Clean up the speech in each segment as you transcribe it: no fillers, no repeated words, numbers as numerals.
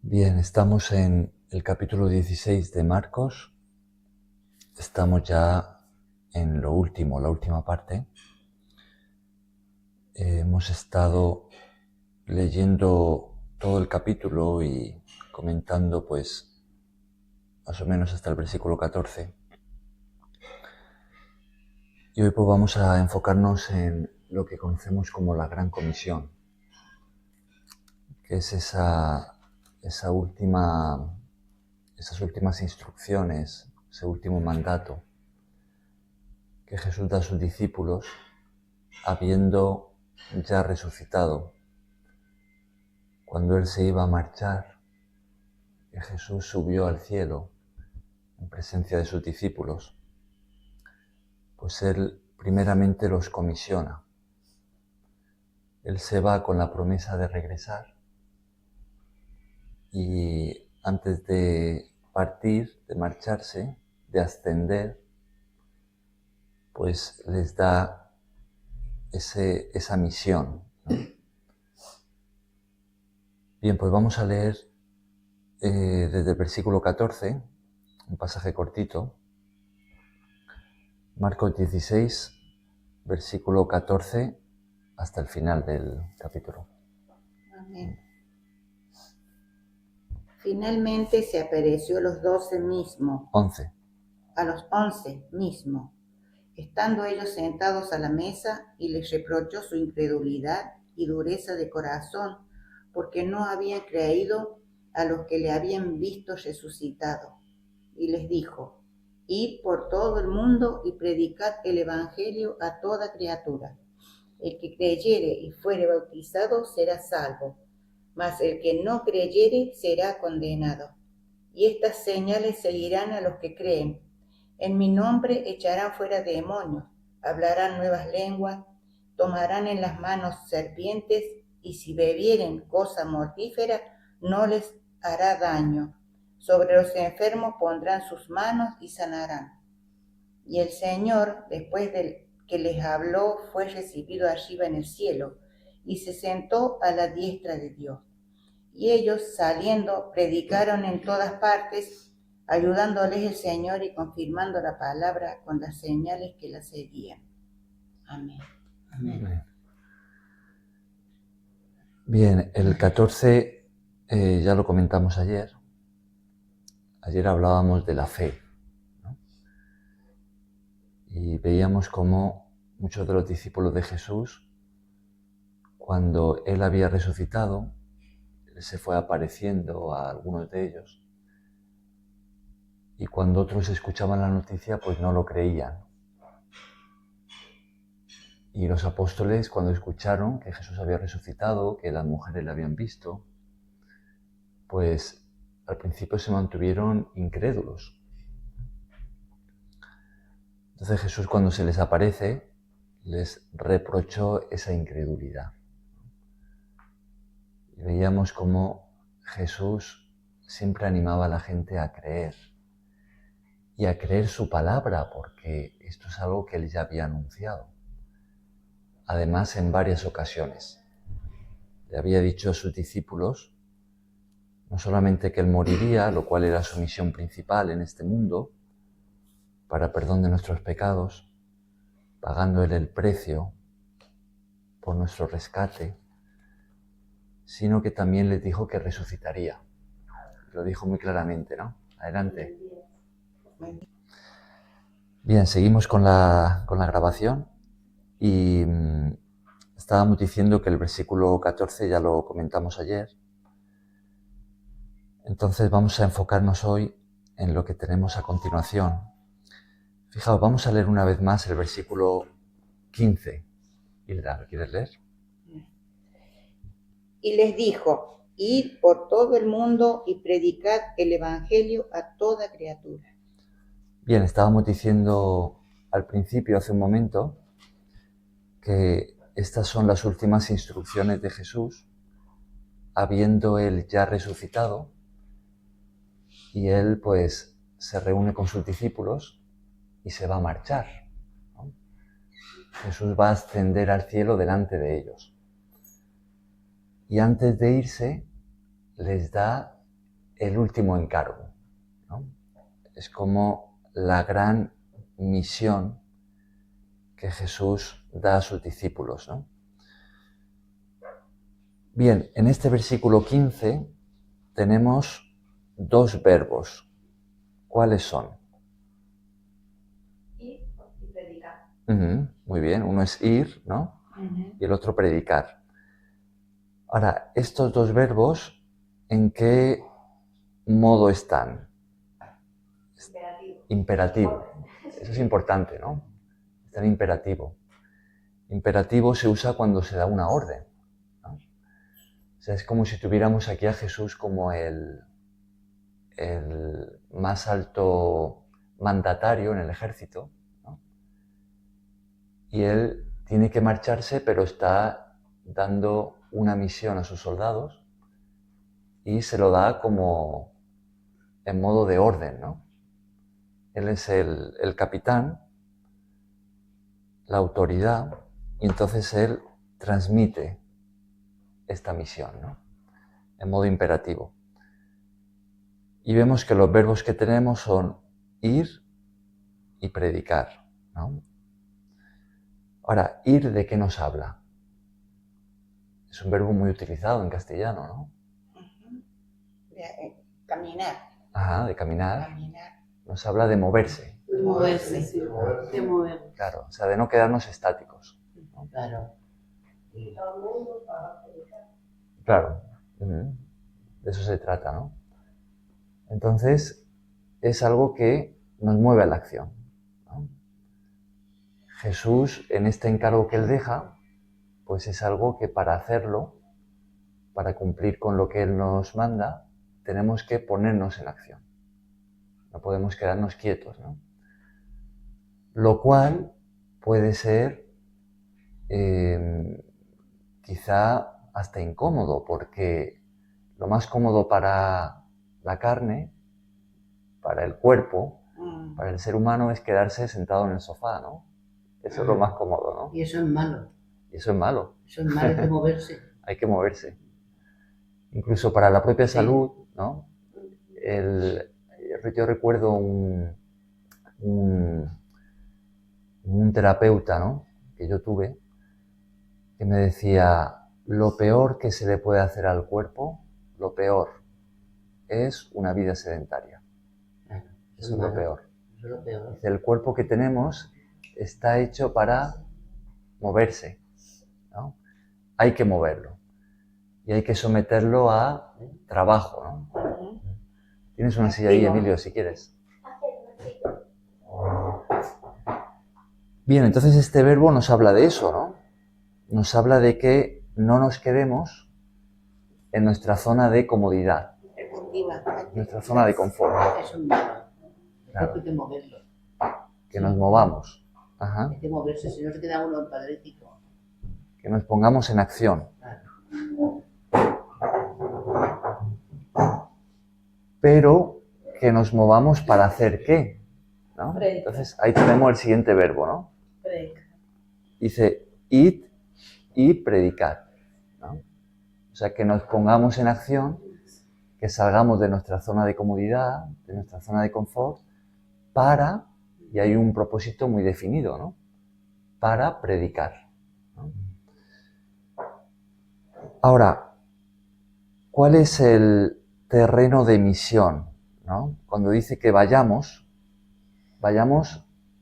Bien, estamos en el capítulo 16 de Marcos. Estamos ya en lo último, la última parte. Hemos estado leyendo todo el capítulo y comentando pues más o menos hasta el versículo 14. Y hoy pues vamos a enfocarnos en lo que conocemos como la Gran Comisión, que es esas últimas instrucciones, ese último mandato que Jesús da a sus discípulos habiendo ya resucitado. Cuando Él se iba a marchar, que Jesús subió al cielo en presencia de sus discípulos, pues Él primeramente los comisiona. Él se va con la promesa de regresar y antes de partir, de marcharse, de ascender, pues les da esa misión, ¿no? Bien, pues vamos a leer desde el versículo 14, un pasaje cortito, Marcos 16, versículo 14, hasta el final del capítulo. Amén. Finalmente se apareció a los 12 mismos, 11. a los 11 mismos, estando ellos sentados a la mesa, y les reprochó su incredulidad y dureza de corazón, porque no habían creído a los que le habían visto resucitado. Y les dijo: Id por todo el mundo y predicad el evangelio a toda criatura. El que creyere y fuere bautizado será salvo, mas el que no creyere será condenado. Y estas señales seguirán a los que creen: en mi nombre echarán fuera demonios, hablarán nuevas lenguas, tomarán en las manos serpientes, y si bebieren cosa mortífera no les hará daño. Sobre los enfermos pondrán sus manos y sanarán. Y el Señor, después de que les habló, fue recibido arriba en el cielo, y se sentó a la diestra de Dios. Y ellos, saliendo, predicaron en todas partes, ayudándoles el Señor y confirmando la palabra con las señales que la seguían. Amén. Amén. Bien, el 14 ya lo comentamos ayer. Ayer hablábamos de la fe, ¿no? Y veíamos cómo muchos de los discípulos de Jesús, cuando Él había resucitado, Él se fue apareciendo a algunos de ellos, y cuando otros escuchaban la noticia, pues no lo creían. Y los apóstoles, cuando escucharon que Jesús había resucitado, que las mujeres le habían visto, pues al principio se mantuvieron incrédulos. Entonces Jesús, cuando se les aparece, les reprochó esa incredulidad. Y veíamos cómo Jesús siempre animaba a la gente a creer y a creer su palabra, porque esto es algo que Él ya había anunciado. Además, en varias ocasiones. Le había dicho a sus discípulos no solamente que Él moriría, lo cual era su misión principal en este mundo, para perdón de nuestros pecados, pagando Él el precio por nuestro rescate, sino que también les dijo que resucitaría. Lo dijo muy claramente, ¿no? Adelante. Bien, seguimos con la grabación y estábamos diciendo que el versículo 14 ya lo comentamos ayer. Entonces vamos a enfocarnos hoy en lo que tenemos a continuación. Fijaos, vamos a leer una vez más el versículo 15. Hilda, ¿lo quieres leer? Y les dijo: Id por todo el mundo y predicad el evangelio a toda criatura. Bien, estábamos diciendo al principio, hace un momento, que estas son las últimas instrucciones de Jesús, habiendo Él ya resucitado, y Él pues se reúne con sus discípulos y se va a marchar, ¿no? Jesús va a ascender al cielo delante de ellos. Y antes de irse, les da el último encargo, ¿no? Es como la gran misión que Jesús da a sus discípulos, ¿no? Bien, en este versículo 15 tenemos dos verbos. ¿Cuáles son? Ir y predicar. Muy bien, uno es ir, ¿no? Y el otro predicar. Ahora, estos dos verbos, ¿en qué modo están? Imperativo. Imperativo. Eso es importante, ¿no? Está en imperativo. Imperativo se usa cuando se da una orden, ¿no? O sea, es como si tuviéramos aquí a Jesús como el más alto mandatario en el ejército, ¿no? Y él tiene que marcharse, pero está dando una misión a sus soldados y se lo da como en modo de orden, ¿no? Él es el capitán, la autoridad, y entonces él transmite esta misión, ¿no? En modo imperativo. Y vemos que los verbos que tenemos son ir y predicar, ¿no? Ahora, ¿ir de qué nos habla? Es un verbo muy utilizado en castellano, ¿no? Caminar. Ajá, de caminar. Caminar. Nos habla de moverse. De moverse. Sí, de mover. Claro, o sea, de no quedarnos estáticos, ¿no? Claro. Todo el mundo para predicar. Claro, de eso se trata, ¿no? Entonces, es algo que nos mueve a la acción, ¿no? Jesús, en este encargo que él deja, pues es algo que para hacerlo, para cumplir con lo que él nos manda, tenemos que ponernos en acción. No podemos quedarnos quietos, ¿no? Lo cual puede ser quizá hasta incómodo, porque lo más cómodo para la carne, para el cuerpo, para el ser humano es quedarse sentado en el sofá, ¿no? Eso es lo más cómodo, ¿no? Y eso es malo. Y eso es malo. Eso es malo, hay que moverse. Hay que moverse. Incluso para la propia Sí. salud, ¿no? Yo recuerdo un terapeuta, ¿no? Que yo tuve, que me decía, lo peor que se le puede hacer al cuerpo, lo peor, es una vida sedentaria. Eso es lo peor. Eso es lo peor. Dice, el cuerpo que tenemos está hecho para moverse, ¿no? Hay que moverlo. Y hay que someterlo a trabajo, ¿no? Tienes una silla ahí, Emilio, si quieres. Bien, entonces este verbo nos habla de eso, ¿no? Nos habla de que no nos quedemos en nuestra zona de comodidad, nuestra zona de confort. Eso es malo. Claro. Hay que moverlo. Que nos movamos. Ajá. Hay que moverse, si no se queda uno padrético. Que nos pongamos en acción. Claro. Pero que nos movamos para hacer qué, ¿no? Predicar. Entonces ahí tenemos el siguiente verbo, ¿no? Predicar. Dice, id y predicar, ¿no? O sea, que nos pongamos en acción, que salgamos de nuestra zona de comodidad, de nuestra zona de confort, para, y hay un propósito muy definido, ¿no? Para predicar, ¿no? Ahora, ¿cuál es el terreno de misión, ¿no? Cuando dice que vayamos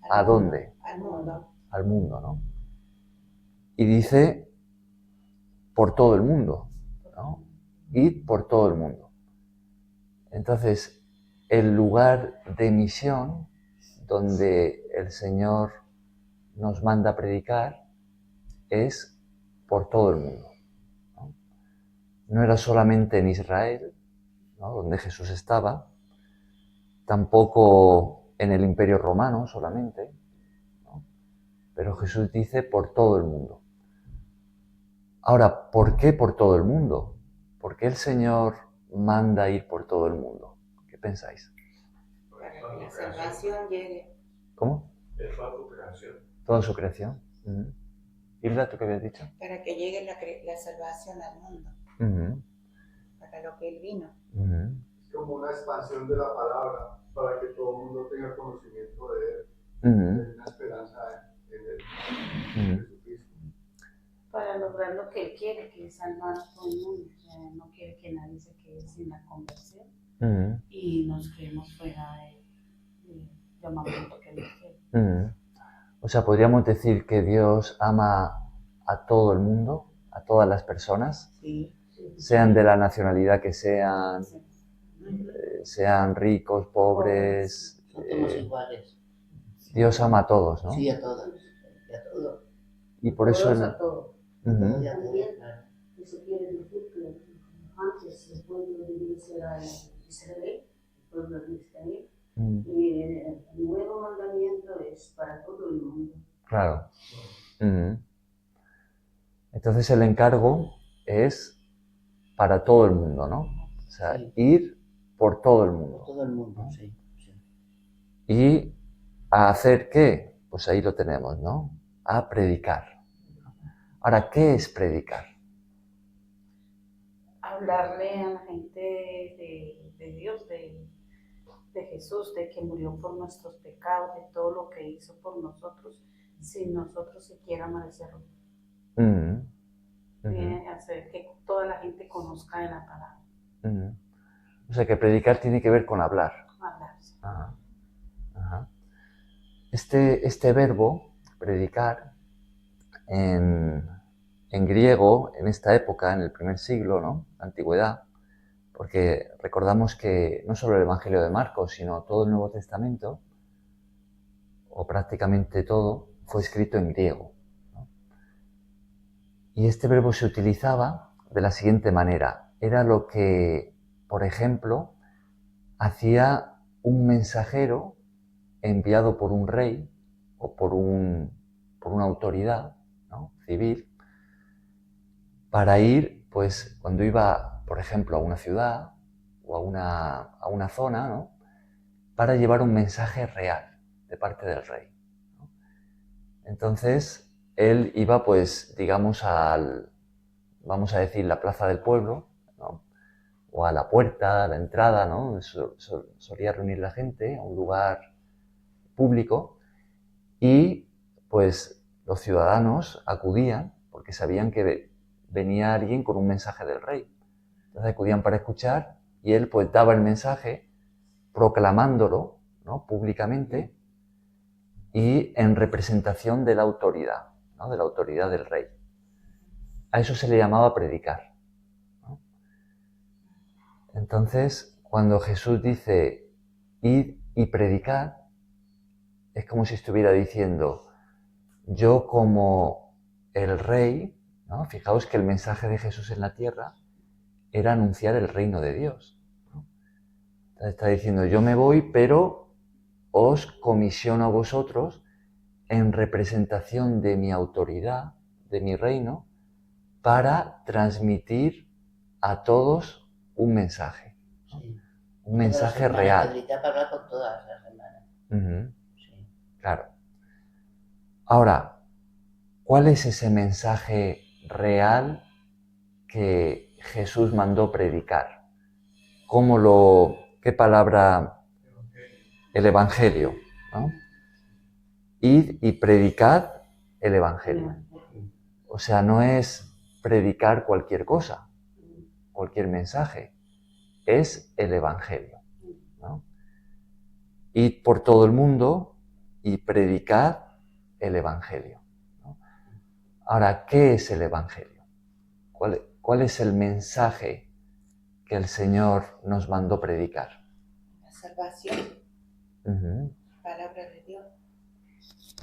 ¿a dónde? Al mundo. Al mundo, ¿no? Y dice por todo el mundo, ¿no? Id por todo el mundo. Entonces, el lugar de misión donde el Señor nos manda a predicar es por todo el mundo, ¿no? No era solamente en Israel, ¿no? Donde Jesús estaba, tampoco en el Imperio Romano solamente, ¿no? Pero Jesús dice por todo el mundo. Ahora, ¿por qué por todo el mundo? ¿Por qué el Señor manda ir por todo el mundo? ¿Qué pensáis? Para que la salvación llegue. ¿Cómo? Es toda su creación. Toda su creación. Hilda, ¿tú qué habías dicho? Para que llegue la salvación al mundo. Para lo que Él vino. Es como una expansión de la palabra para que todo el mundo tenga conocimiento de él, de una esperanza en él, en Jesucristo. Para lograr lo que él quiere, que es salvar a todo el mundo. O sea, no quiere que nadie se quede sin la conversión y nos quedemos fuera del llamamiento que él quiere. O sea, podríamos decir que Dios ama a todo el mundo, a todas las personas, Sí. sean de la nacionalidad que sean, sean ricos, pobres. No somos iguales. Dios ama a todos, ¿no? Sí, a todos. Y a todos. Y por eso Todos a todos. Todos y a todos, claro. Eso quiere decir que antes el pueblo de Dios era Israel, el pueblo de Israel, y el nuevo mandamiento es para todo el mundo. Claro. Entonces el encargo es para todo el mundo, ¿no? O sea, Sí. ir por todo el mundo. Por todo el mundo, sí. ¿Y a hacer qué? Pues ahí lo tenemos, ¿no? A predicar. Ahora, ¿qué es predicar? Hablarle a la gente de Dios, de Jesús, de que murió por nuestros pecados, de todo lo que hizo por nosotros, sin nosotros siquiera merecerlo. Hacer que toda la gente conozca de la palabra. O sea, que predicar tiene que ver con hablar. Hablarse. Ajá. Este verbo, predicar, en griego, en esta época, en el primer siglo, ¿no? La antigüedad, porque recordamos que no solo el Evangelio de Marcos, sino todo el Nuevo Testamento, o prácticamente todo, fue escrito en griego, ¿no? Y este verbo se utilizaba de la siguiente manera. Era lo que, por ejemplo, hacía un mensajero enviado por un rey o por una autoridad, ¿no? Civil, para ir, pues, cuando iba, por ejemplo, a una ciudad o a una zona, ¿no? Para llevar un mensaje real de parte del rey, ¿no? Entonces, él iba, pues, digamos, vamos a decir, la plaza del pueblo, ¿no? O a la puerta, a la entrada, ¿no? Solía reunir la gente a un lugar público y, pues, los ciudadanos acudían porque sabían que venía alguien con un mensaje del rey. Entonces acudían para escuchar y él, pues, daba el mensaje proclamándolo, ¿no? Públicamente y en representación de la autoridad, ¿no? De la autoridad del rey. A eso se le llamaba predicar, ¿no? Entonces, cuando Jesús dice id y predicad, es como si estuviera diciendo, yo como el rey, ¿no? Fijaos que el mensaje de Jesús en la tierra era anunciar el reino de Dios, ¿no? Entonces está diciendo, yo me voy, pero os comisiono a vosotros en representación de mi autoridad, de mi reino, para transmitir a todos un mensaje, ¿no? Sí. Un mensaje real. Pedrita habla con todas las semanas. Sí. Claro. Ahora, ¿cuál es ese mensaje real que Jesús mandó predicar? ¿Qué palabra? El Evangelio, ¿no? Id y predicad el Evangelio. O sea, no es predicar cualquier cosa, cualquier mensaje, es el Evangelio, ¿no? Id por todo el mundo y predicad el Evangelio, ¿no? Ahora, ¿qué es el Evangelio? ¿Cuál es el mensaje que el Señor nos mandó predicar? La salvación, palabra de Dios.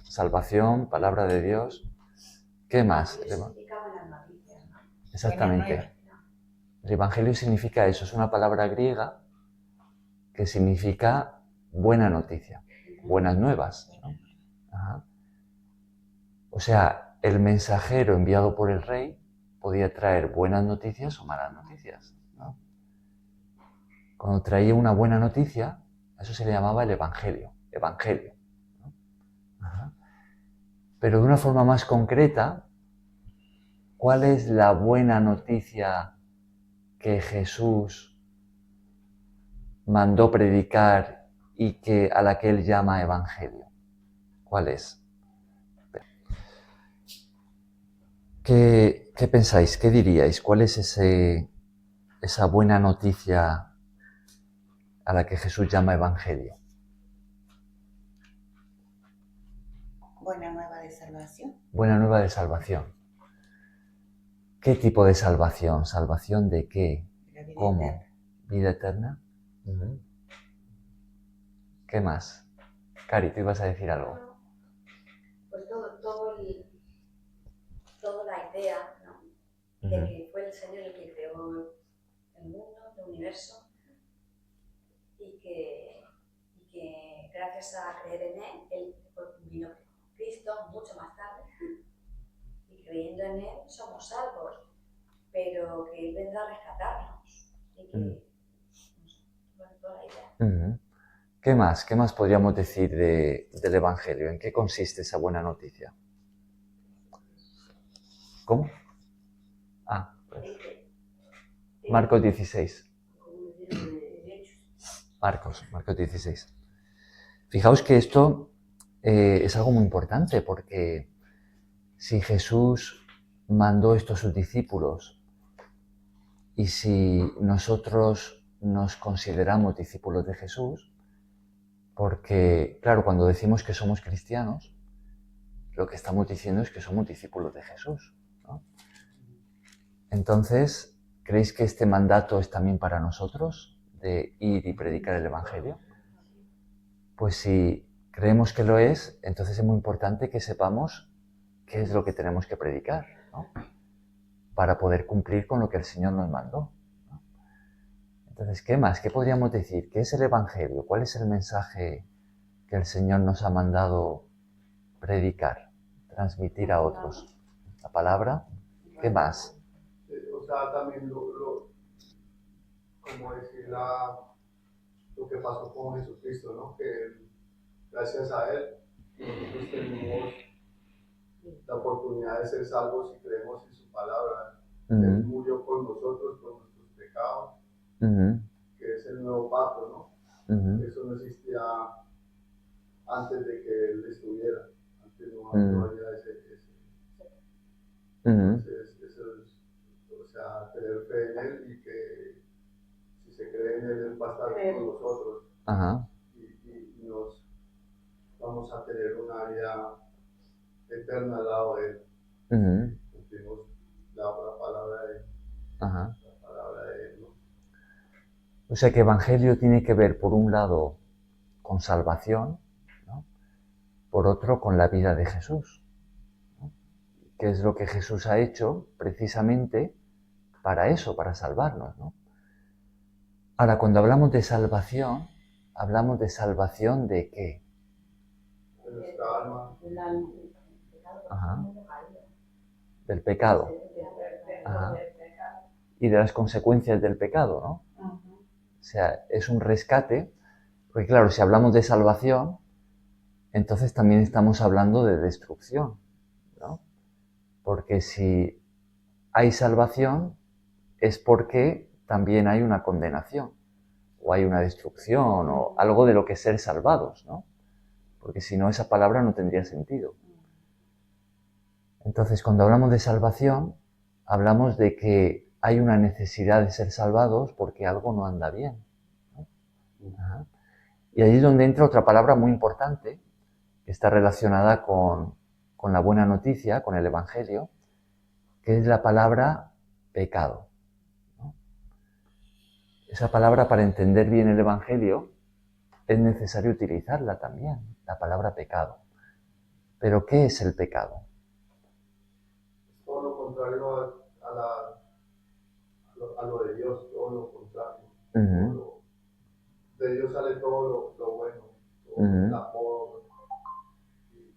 Salvación, palabra de Dios. ¿Qué más? Exactamente. El Evangelio significa eso, es una palabra griega que significa buena noticia, buenas nuevas, ¿no? Ajá. O sea, el mensajero enviado por el rey podía traer buenas noticias o malas noticias, ¿no? Cuando traía una buena noticia, eso se le llamaba el evangelio, ¿no? Ajá. Pero de una forma más concreta, ¿cuál es la buena noticia que Jesús mandó predicar y a la que él llama evangelio? ¿Cuál es? ¿Qué pensáis? ¿Qué diríais? ¿Cuál es esa buena noticia a la que Jesús llama evangelio? Buena nueva de salvación. Buena nueva de salvación. ¿Qué tipo de salvación? ¿Salvación de qué? ¿Cómo? Eterna. ¿Vida eterna? Uh-huh. ¿Qué más? Cari, tú ibas a decir algo. Pues toda la idea, ¿no? De que fue el Señor el que creó el mundo, el universo, y que gracias a creer en Él vino Cristo mucho más tarde, y creyendo en Él somos salvos, pero que Él vendrá a rescatarnos, y que toda la idea. ¿Qué más? ¿Qué más podríamos decir del Evangelio? ¿En qué consiste esa buena noticia? ¿Cómo? Pues. Marcos 16. Marcos 16. Fijaos que esto es algo muy importante, porque si Jesús mandó esto a sus discípulos y si nosotros nos consideramos discípulos de Jesús, porque, claro, cuando decimos que somos cristianos, lo que estamos diciendo es que somos discípulos de Jesús, ¿no? Entonces, ¿creéis que este mandato es también para nosotros, de ir y predicar el Evangelio? Pues si creemos que lo es, entonces es muy importante que sepamos qué es lo que tenemos que predicar, ¿no? Para poder cumplir con lo que el Señor nos mandó, ¿no? Entonces, ¿qué más? ¿Qué podríamos decir? ¿Qué es el Evangelio? ¿Cuál es el mensaje que el Señor nos ha mandado predicar, transmitir a otros? ¿La palabra? ¿Qué más? O sea, también como decir, lo que pasó con Jesucristo, ¿no? Que gracias a Él nosotros tenemos la oportunidad de ser salvos si creemos en su palabra. Él murió por nosotros, por nuestros pecados, que es el nuevo pacto, ¿no? Eso no existía antes de que Él estuviera. Antes no había ese. Entonces, eso es, o sea, tener fe en Él y que si se cree en Él va a estar con nosotros. Y nos vamos a tener una vida eterna al lado de Él. Cumplimos la palabra de Él. La palabra de Él, ¿no? O sea que Evangelio tiene que ver, por un lado, con salvación, ¿no? Por otro, con la vida de Jesús, ¿no? Que es lo que Jesús ha hecho precisamente para eso, para salvarnos, ¿no? Ahora, cuando hablamos de salvación ¿de qué? De nuestra alma. Del pecado. Y de las consecuencias del pecado, ¿no? O sea, es un rescate, porque claro, si hablamos de salvación, entonces también estamos hablando de destrucción, ¿no? Porque si hay salvación, es porque también hay una condenación, o hay una destrucción, o algo de lo que ser salvados, ¿no? Porque si no, esa palabra no tendría sentido. Entonces, cuando hablamos de salvación, hablamos de que hay una necesidad de ser salvados porque algo no anda bien, ¿no? Y ahí es donde entra otra palabra muy importante, que está relacionada con la buena noticia, con el Evangelio, que es la palabra pecado, ¿no? Esa palabra, para entender bien el Evangelio, es necesario utilizarla también, la palabra pecado. ¿Pero qué es el pecado? Todo lo contrario a lo de Dios, todo lo contrario. De Dios sale todo lo bueno, todo el amor,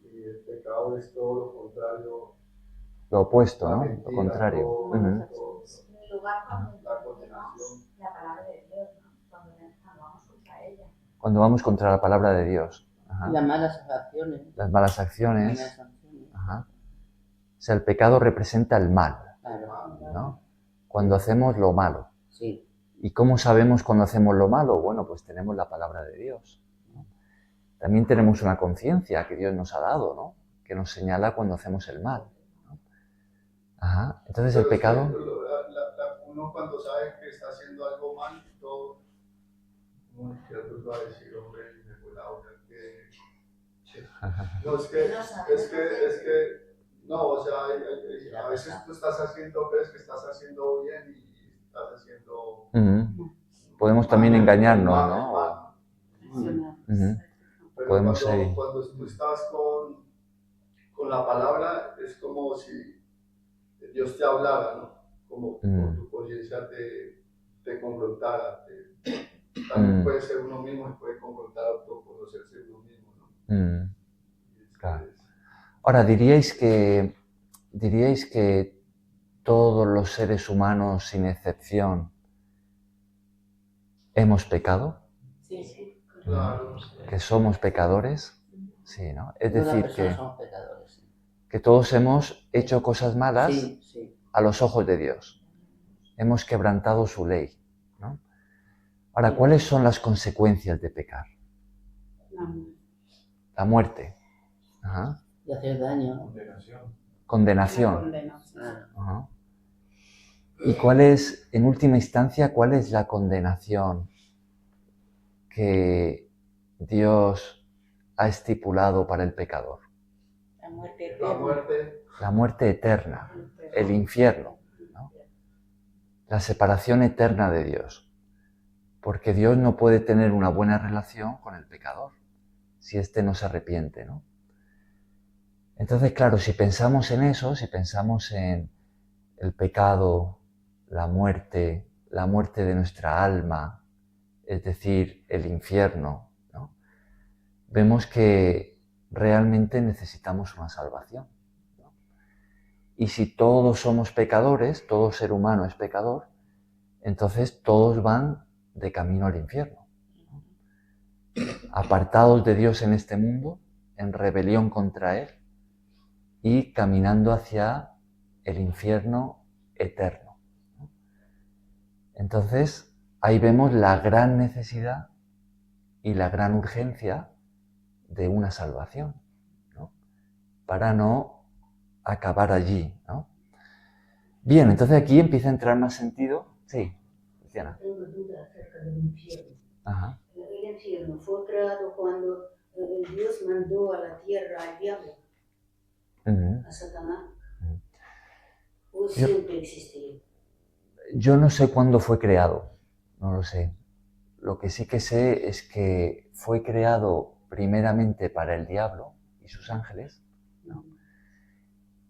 y el pecado es todo lo contrario. Lo opuesto, ¿no? Mentira, Lo contrario. todo, En lugar la condenación. la palabra de Dios, ¿no? Cuando vamos contra ella. Cuando vamos contra la palabra de Dios. Las malas acciones. Las malas acciones. O sea, el pecado representa el mal, Claro. ¿no? Cuando hacemos lo malo. Sí. ¿Y cómo sabemos cuando hacemos lo malo? Bueno, pues tenemos la palabra de Dios, ¿no? También tenemos una conciencia que Dios nos ha dado, ¿no? Que nos señala cuando hacemos el mal, ¿no? Ajá. Entonces el pecado... Uno cuando sabe que está haciendo algo mal y todo, muy cierto va a decir, hombre, me fue la otra que... No, no, o sea, a veces tú crees que estás haciendo bien y estás haciendo... Podemos también engañarnos, ¿no? Pero Podemos cuando tú estás con la palabra, es como si Dios te hablara, ¿no? Como tu conciencia te confrontara. También puede ser uno mismo y puede confrontar a otro, conocerse uno mismo, ¿no? Claro. Ahora, ¿diríais que todos los seres humanos, sin excepción, hemos pecado? Sí. Claro. ¿Que somos pecadores? Sí, ¿no? Es decir, Somos pecadores. Que todos hemos hecho cosas malas Sí. a los ojos de Dios. Hemos quebrantado su ley, ¿no? Ahora, ¿cuáles son las consecuencias de pecar? La muerte. Ajá. Y hacer daño. Condenación. Ajá. ¿Y en última instancia, cuál es la condenación que Dios ha estipulado para el pecador? La muerte eterna. La muerte eterna, el infierno, ¿no? La separación eterna de Dios. Porque Dios no puede tener una buena relación con el pecador si éste no se arrepiente, ¿no? Entonces, claro, si pensamos en eso, si pensamos en el pecado, la muerte de nuestra alma, es decir, el infierno, ¿no? Vemos que realmente necesitamos una salvación, ¿no? Y si todos somos pecadores, todo ser humano es pecador, entonces todos van de camino al infierno, ¿no? Apartados de Dios en este mundo, en rebelión contra Él y caminando hacia el infierno eterno, ¿no? Entonces, ahí vemos la gran necesidad y la gran urgencia de una salvación, ¿no? Para no acabar allí, ¿no? Bien, entonces aquí empieza a entrar más sentido. Sí, Luciana. Tengo duda acerca del infierno. Ajá. El infierno fue creado cuando Dios mandó a la tierra al diablo, a Satanás. ¿O siempre existió? Yo no sé cuándo fue creado, no lo sé. Lo que sí que sé es que fue creado primeramente para el diablo y sus ángeles, ¿no?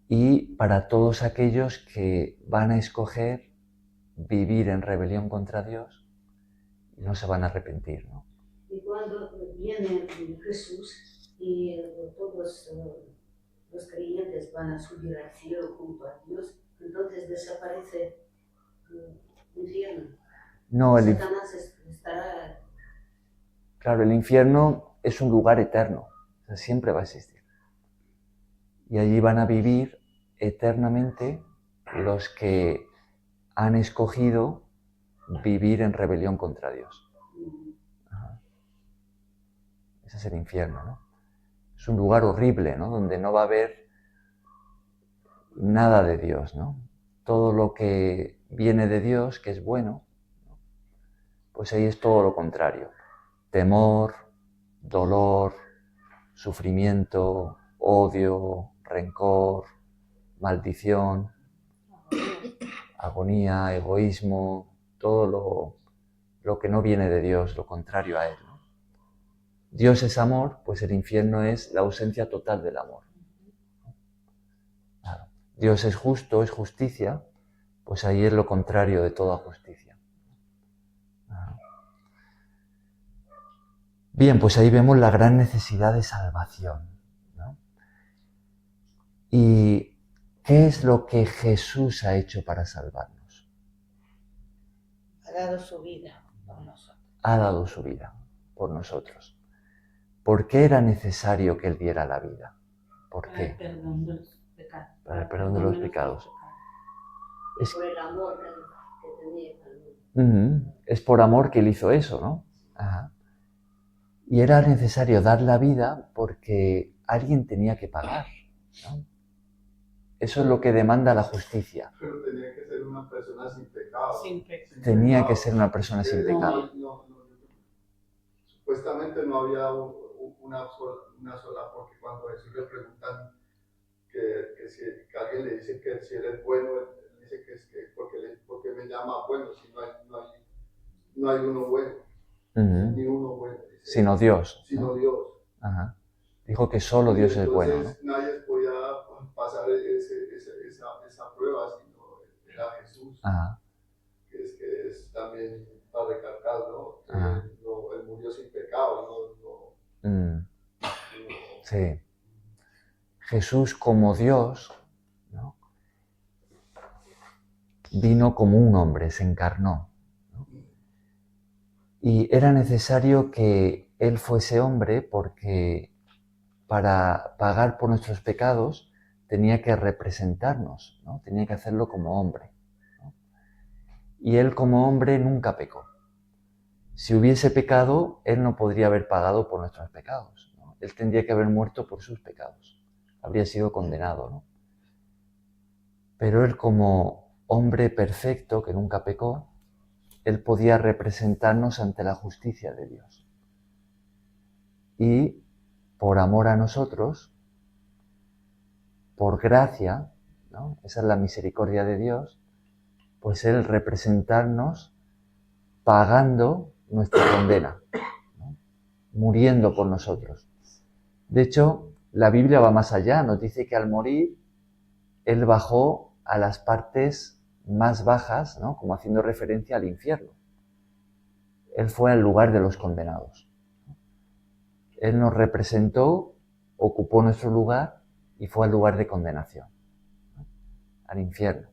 Y para todos aquellos que van a escoger vivir en rebelión contra Dios y no se van a arrepentir, ¿no? Y cuando viene Jesús y todos los creyentes van a subir al cielo junto a Dios, entonces desaparece el infierno. No, Satanás estará... Claro, el infierno es un lugar eterno, o sea, siempre va a existir. Y allí van a vivir eternamente los que han escogido vivir en rebelión contra Dios. Ajá. Ese es el infierno, ¿no? Es un lugar horrible, ¿no? Donde no va a haber nada de Dios, ¿no? Todo lo que viene de Dios, que es bueno, ¿no? Pues ahí es todo lo contrario. Temor, dolor, sufrimiento, odio, rencor, maldición, agonía, egoísmo, todo lo que no viene de Dios, lo contrario a Él, ¿no? Dios es amor, pues el infierno es la ausencia total del amor. Claro. Dios es justo, es justicia, pues ahí es lo contrario de toda justicia. Bien, pues ahí vemos la gran necesidad de salvación, ¿no? ¿Y qué es lo que Jesús ha hecho para salvarnos? Ha dado su vida por nosotros. Ha dado su vida por nosotros. ¿Por qué era necesario que Él diera la vida? ¿Por qué? Para el perdón de los pecados. Para el perdón de los pecados. Por el amor que tenía al mundo. Es por amor que Él hizo eso, ¿no? Ajá. Y era necesario dar la vida porque alguien tenía que pagar, ¿no? Eso es lo que demanda la justicia. Pero tenía que ser una persona sin pecado. Tenía que ser una persona sin pecado. Supuestamente no había una sola, porque cuando a Jesús le preguntan que alguien le dice que si él es bueno, él dice que es que porque me llama bueno, si no hay uno bueno, ni uno bueno. Dice, sino Dios. Sino Dios. Ajá. Dijo que solo Dios es bueno, ¿no? Nadie podía pasar esa prueba, sino era Jesús. Ajá. Que es también para recalcar, ¿no? Él murió sin pecado, no. Sí. Jesús como Dios, ¿no? Vino como un hombre, se encarnó, ¿no? Y era necesario que Él fuese hombre porque para pagar por nuestros pecados tenía que representarnos, ¿no? Tenía que hacerlo como hombre, ¿no? Y Él como hombre nunca pecó. Si hubiese pecado, Él no podría haber pagado por nuestros pecados, ¿no? Él tendría que haber muerto por sus pecados. Habría sido condenado, ¿no? Pero Él como hombre perfecto que nunca pecó, Él podía representarnos ante la justicia de Dios. Y por amor a nosotros, por gracia, ¿no? Esa es la misericordia de Dios, pues Él representarnos pagando nuestra condena, ¿no? Muriendo por nosotros. De hecho, la Biblia va más allá, nos dice que al morir, Él bajó a las partes más bajas, ¿no? Como haciendo referencia al infierno. Él fue al lugar de los condenados. Él nos representó, ocupó nuestro lugar y fue al lugar de condenación, ¿no? Al infierno.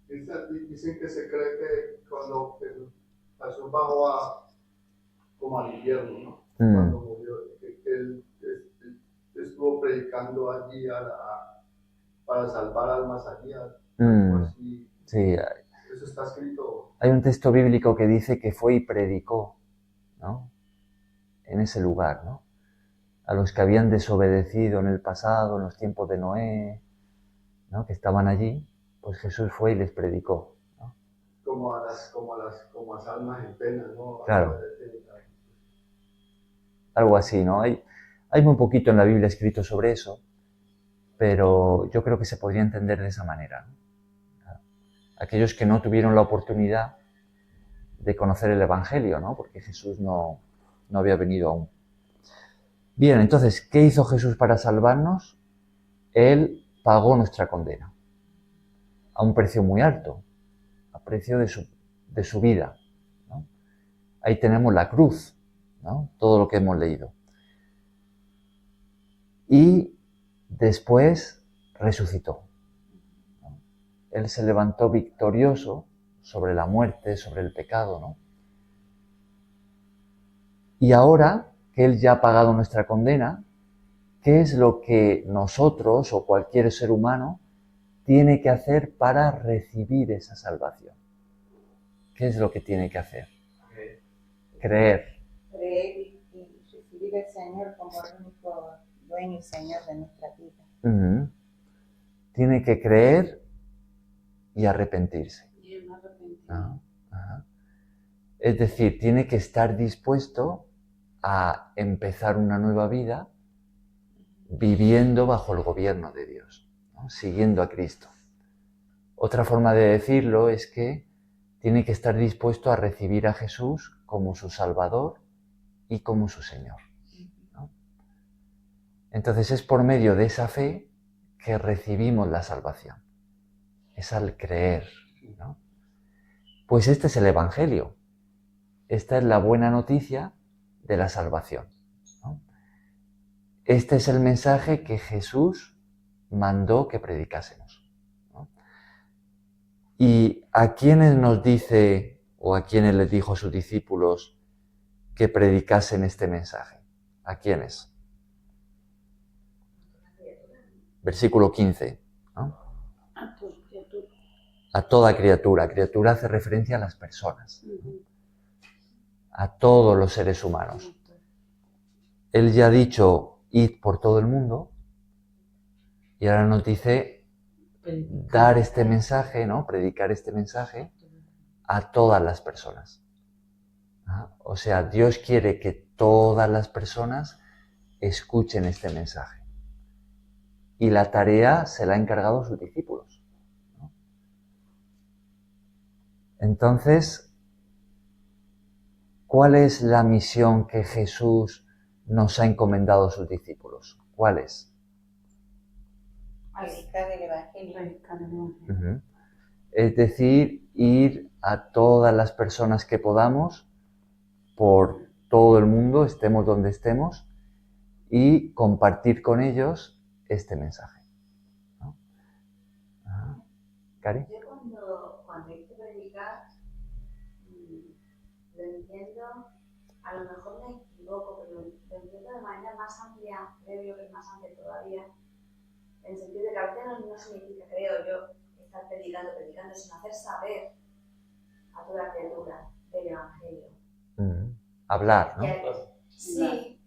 Dicen que se cree que cuando Jesús bajó como al infierno, ¿no? Cuando murió, que él estuvo predicando allí para salvar almas allí. Así. Sí. Eso está escrito. Hay un texto bíblico que dice que fue y predicó, ¿no? En ese lugar, ¿no? A los que habían desobedecido en el pasado, en los tiempos de Noé, ¿no? Que estaban allí, pues Jesús fue y les predicó, ¿no? Como a las almas en pena, ¿no? Claro. Algo así, ¿no? Hay muy poquito en la Biblia escrito sobre eso, pero yo creo que se podría entender de esa manera, ¿no? Aquellos que no tuvieron la oportunidad de conocer el Evangelio, ¿no? Porque Jesús no había venido aún. Bien, entonces, ¿qué hizo Jesús para salvarnos? Él pagó nuestra condena a un precio muy alto, a precio de su vida, ¿no? Ahí tenemos la cruz, ¿no? Todo lo que hemos leído. Y después resucitó, ¿no? Él se levantó victorioso sobre la muerte, sobre el pecado, ¿no? Y ahora que Él ya ha pagado nuestra condena, ¿qué es lo que nosotros o cualquier ser humano tiene que hacer para recibir esa salvación? ¿Qué es lo que tiene que hacer? Creer. Creer y recibir al Señor como el único dueño y Señor de nuestra vida. Tiene que creer y arrepentirse. Es decir, tiene que estar dispuesto a empezar una nueva vida viviendo bajo el gobierno de Dios, ¿no? Siguiendo a Cristo. Otra forma de decirlo es que tiene que estar dispuesto a recibir a Jesús como su Salvador y como su Señor, ¿no? Entonces es por medio de esa fe que recibimos la salvación. Es al creer, ¿no? Pues este es el Evangelio. Esta es la buena noticia de la salvación, ¿no? Este es el mensaje que Jesús mandó que predicásemos, ¿no? ¿Y a quiénes nos dice o a quiénes les dijo a sus discípulos que predicasen este mensaje? ¿A quiénes? Versículo 15, ¿no? a toda criatura. Criatura hace referencia a las personas, a todos los seres humanos. Él ya ha dicho, id por todo el mundo, y ahora nos dice dar este mensaje, ¿no? Predicar este mensaje a todas las personas. O sea, Dios quiere que todas las personas escuchen este mensaje. Y la tarea se la ha encargado a sus discípulos, ¿no? Entonces, ¿cuál es la misión que Jesús nos ha encomendado a sus discípulos? ¿Cuál es? Predicar el Evangelio. Es decir, ir a todas las personas que podamos por todo el mundo, estemos donde estemos, y compartir con ellos este mensaje, ¿no? ¿Cari? Yo cuando hay que predicar, lo entiendo, a lo mejor me equivoco, pero lo entiendo de manera más amplia, creo que es más amplia todavía, en el sentido de que a veces no significa, creo yo, estar predicando, sino hacer saber a toda criatura del Evangelio. Hablar, ¿no? Sí,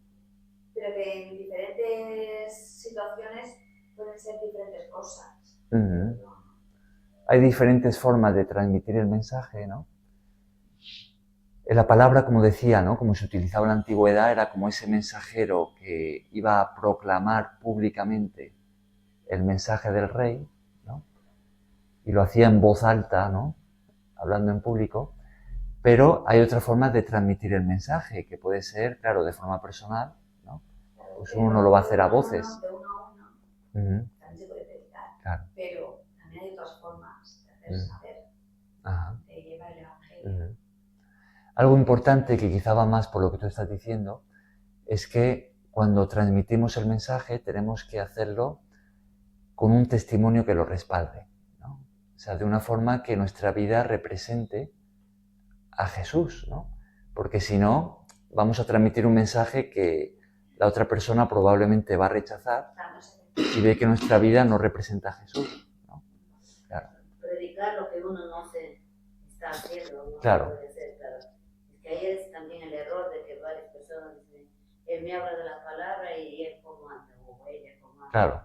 pero que en diferentes situaciones pueden ser diferentes cosas. Hay diferentes formas de transmitir el mensaje, ¿no? La palabra, como decía, ¿no? Como se utilizaba en la antigüedad, era como ese mensajero que iba a proclamar públicamente el mensaje del rey, ¿no? Y lo hacía en voz alta, ¿no? Hablando en público. Pero hay otras formas de transmitir el mensaje, que puede ser, claro, de forma personal, ¿no? Pues uno no lo va a hacer a voces. De uno a uno, también se puede predicar. Claro. Pero también hay otras formas de hacer saber, de llevar el Evangelio. Algo importante, que quizá va más por lo que tú estás diciendo, es que cuando transmitimos el mensaje tenemos que hacerlo con un testimonio que lo respalde, ¿no? O sea, de una forma que nuestra vida represente a Jesús, ¿no? Porque si no, vamos a transmitir un mensaje que la otra persona probablemente va a rechazar si ve que nuestra vida no representa a Jesús, ¿no? Claro. Predicar lo que uno no se está haciendo, ¿no? Claro. Puede ser, claro. Es que ahí es también el error de que varias personas dicen, él me habla de la palabra y él como anda, o ella como anda. Claro.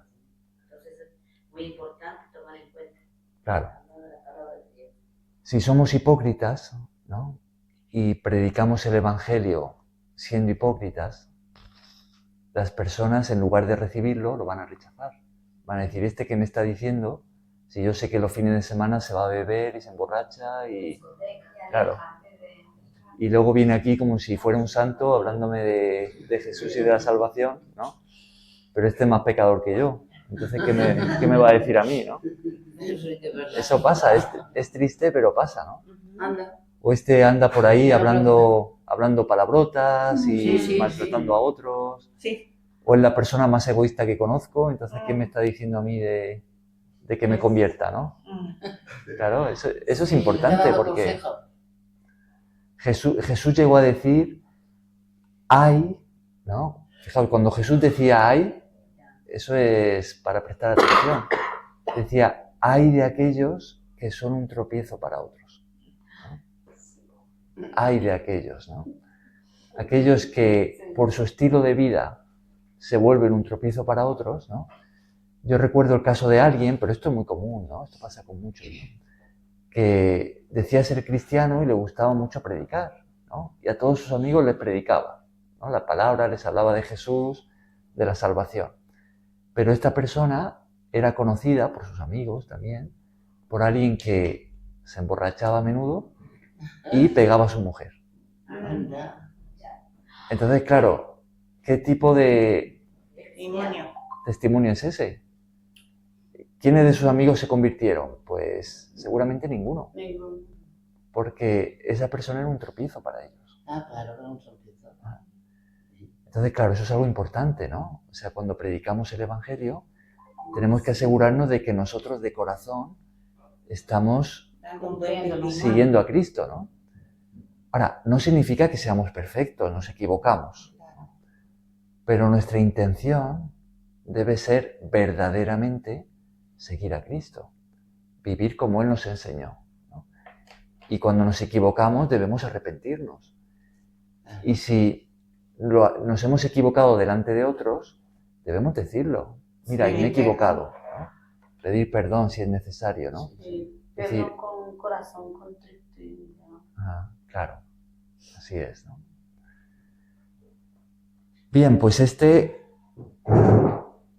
Entonces es muy importante tomar en cuenta. Claro. La palabra de Dios. Si somos hipócritas, ¿no? Y predicamos el Evangelio siendo hipócritas, las personas, en lugar de recibirlo, lo van a rechazar. Van a decir, ¿este qué me está diciendo? Si yo sé que los fines de semana se va a beber y se emborracha y... Claro. Y luego viene aquí como si fuera un santo hablándome de Jesús y de la salvación, ¿no? Pero este es más pecador que yo. Entonces, ¿qué me va a decir a mí, no? Eso pasa, es triste, pero pasa, ¿no? Anda. O este anda por ahí hablando palabrotas y maltratando a otros. Sí. O es la persona más egoísta que conozco, entonces ¿quién me está diciendo a mí de que me convierta, no? Claro, eso es importante porque Jesús llegó a decir, ay, ¿no? Fijaos, cuando Jesús decía ay, eso es para prestar atención. Decía, ay de aquellos que son un tropiezo para otros, ¿no? Ay de aquellos, ¿no? Aquellos que por su estilo de vida se vuelven un tropiezo para otros, ¿no? Yo recuerdo el caso de alguien, pero esto es muy común, ¿no? Esto pasa con muchos, ¿no? Que decía ser cristiano y le gustaba mucho predicar, ¿no? Y a todos sus amigos les predicaba, ¿no? La palabra, les hablaba de Jesús, de la salvación. Pero esta persona era conocida por sus amigos también, por alguien que se emborrachaba a menudo y pegaba a su mujer. Entonces, claro, ¿qué tipo de testimonio es ese? ¿Quiénes de sus amigos se convirtieron? Pues seguramente ninguno. Porque esa persona era un tropiezo para ellos. Claro, era un tropiezo. Entonces, claro, eso es algo importante, ¿no? O sea, cuando predicamos el Evangelio, tenemos que asegurarnos de que nosotros de corazón estamos siguiendo a Cristo, ¿no? Ahora, no significa que seamos perfectos, nos equivocamos. Pero nuestra intención debe ser verdaderamente seguir a Cristo, vivir como Él nos enseñó, ¿no? Y cuando nos equivocamos debemos arrepentirnos. Y si nos hemos equivocado delante de otros, debemos decirlo. Mira, me he equivocado, ¿no? Pedir perdón si es necesario, ¿no? Sí, decir, perdón con un corazón contrito y claro, así es, ¿no? Bien, pues este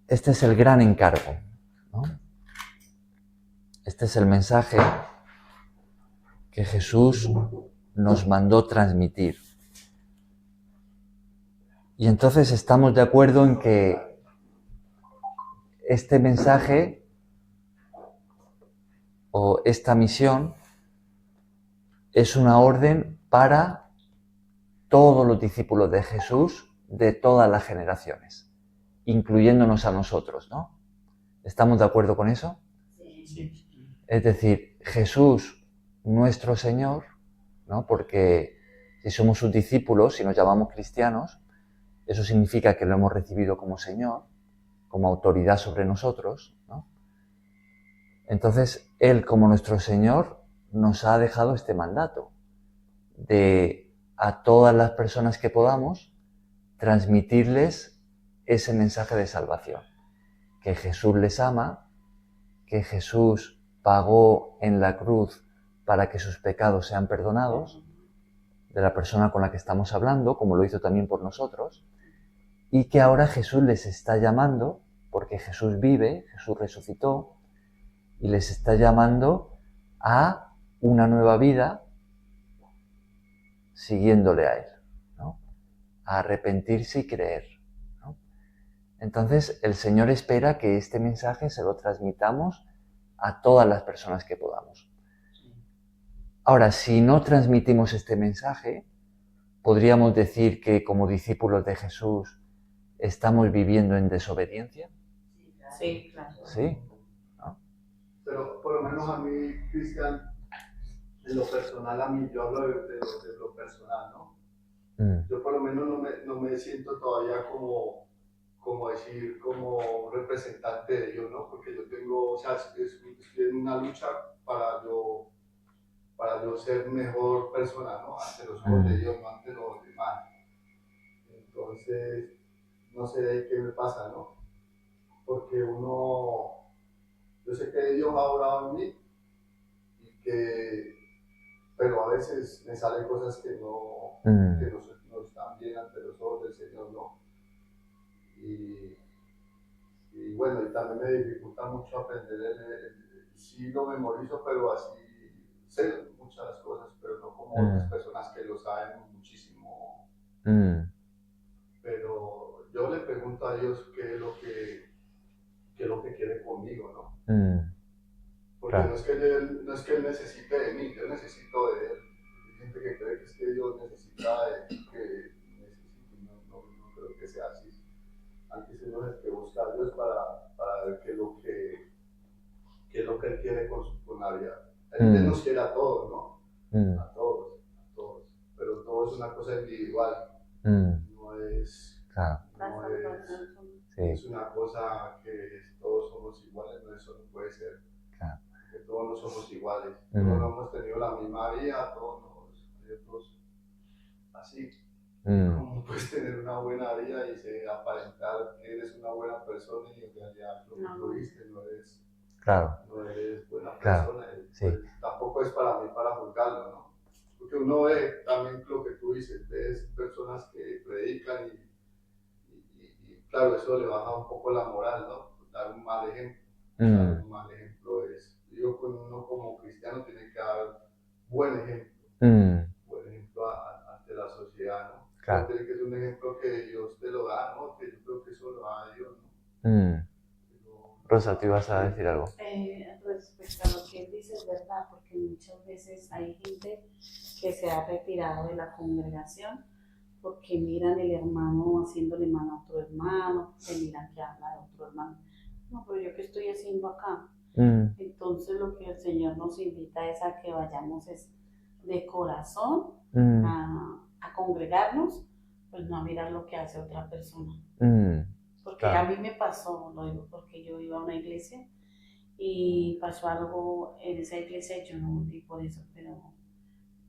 es el gran encargo, ¿no? Este es el mensaje que Jesús nos mandó transmitir. Y entonces estamos de acuerdo en que este mensaje o esta misión es una orden para todos los discípulos de Jesús de todas las generaciones, incluyéndonos a nosotros, ¿no? ¿Estamos de acuerdo con eso? Sí. Es decir, Jesús, nuestro Señor, ¿no? Porque si somos sus discípulos, si nos llamamos cristianos, eso significa que lo hemos recibido como Señor, como autoridad sobre nosotros, ¿no? Entonces, Él, como nuestro Señor, nos ha dejado este mandato de a todas las personas que podamos transmitirles ese mensaje de salvación, que Jesús les ama, que Jesús pagó en la cruz para que sus pecados sean perdonados, de la persona con la que estamos hablando, como lo hizo también por nosotros, y que ahora Jesús les está llamando, porque Jesús vive, Jesús resucitó, y les está llamando a una nueva vida siguiéndole a Él, ¿no? A arrepentirse y creer, ¿no? Entonces, el Señor espera que este mensaje se lo transmitamos a todas las personas que podamos. Ahora, si no transmitimos este mensaje, podríamos decir que como discípulos de Jesús estamos viviendo en desobediencia. Sí, claro. ¿Sí? ¿No? Pero por lo menos a mí, Cristian, en lo personal, yo hablo de lo personal, ¿no? Yo por lo menos no me siento todavía como decir, como representante de Dios, ¿no? Porque yo tengo, o sea, estoy en una lucha para yo ser mejor persona, ¿no? Ante los ojos de Dios, no ante los demás. Entonces, no sé qué me pasa, ¿no? Porque yo sé que Dios ha obrado en mí, pero a veces me salen cosas que no están bien ante los ojos del Señor, ¿no? Y bueno, y también me dificulta mucho aprender sí lo memorizo, pero así sé muchas cosas, pero no como otras personas que lo saben muchísimo. Pero yo le pregunto a Dios qué es lo que quiere conmigo, ¿no? Porque claro. no es que Él necesite de mí, yo necesito de Él. Hay gente que cree que es que Dios necesita de mí, no creo que sea así. Antes uno es el que busca a Dios para ver qué es lo que Él quiere con la vida. Él nos quiere a todos, ¿no? A todos. Pero todo es una cosa individual. No es... Claro. Es una cosa que todos somos iguales, no, eso no puede ser. Claro. Que todos no somos iguales. Todos no hemos tenido la misma vida, todos así. ¿Cómo puedes tener una buena vida y aparentar que eres una buena persona y en realidad lo que tuviste no eres buena persona? Sí. Pues, tampoco es para mí para juzgarlo, ¿no? Porque uno ve también lo que tú dices, ves personas que predican y claro, eso le baja un poco la moral, ¿no? Dar un mal ejemplo. Dar un mal ejemplo es, digo que uno como cristiano tiene que dar buen ejemplo. Buen ejemplo ante la sociedad, ¿no? Claro. Tiene que ser un ejemplo que Dios te lo da, ¿no? Que yo creo que eso lo da Dios, ¿no? Rosa, ¿te ibas a decir algo? Respecto a lo que él dice es verdad, porque muchas veces hay gente que se ha retirado de la congregación porque miran el hermano haciéndole mano a otro hermano, se miran que habla de otro hermano. No, pero yo qué estoy haciendo acá. Entonces lo que el Señor nos invita es a que vayamos de corazón a congregarnos, pues no a mirar lo que hace otra persona. Porque claro. A mí me pasó, lo digo porque yo iba a una iglesia y pasó algo en esa iglesia, yo no volví por eso, pero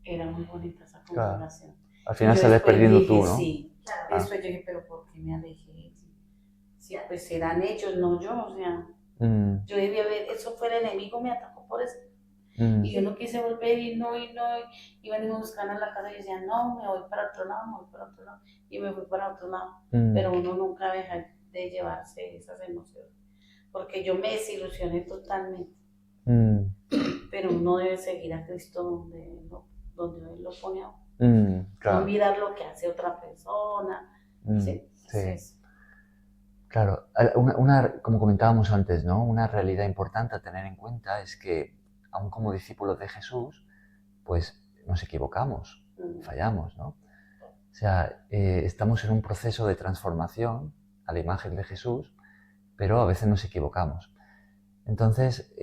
era muy bonita esa congregación. Al final sales perdiendo tú, ¿no? Sí, después yo dije, pero ¿por qué me alejé? Sí, pues eran ellos, no yo, o sea, yo debía ver, eso fue el enemigo, me atacó por eso. Y yo no quise volver y iban a buscar a la casa y decían, no, me voy para otro lado, y me fui para otro lado. Pero uno nunca deja de llevarse esas emociones, porque yo me desilusioné totalmente. Pero uno debe seguir a Cristo donde Él lo pone a uno. Claro. No mirar lo que hace otra persona. Sí. Claro, como comentábamos antes, ¿no? Una realidad importante a tener en cuenta es que, aun como discípulos de Jesús, pues nos equivocamos, fallamos, ¿no? O sea, estamos en un proceso de transformación a la imagen de Jesús, pero a veces nos equivocamos. Entonces,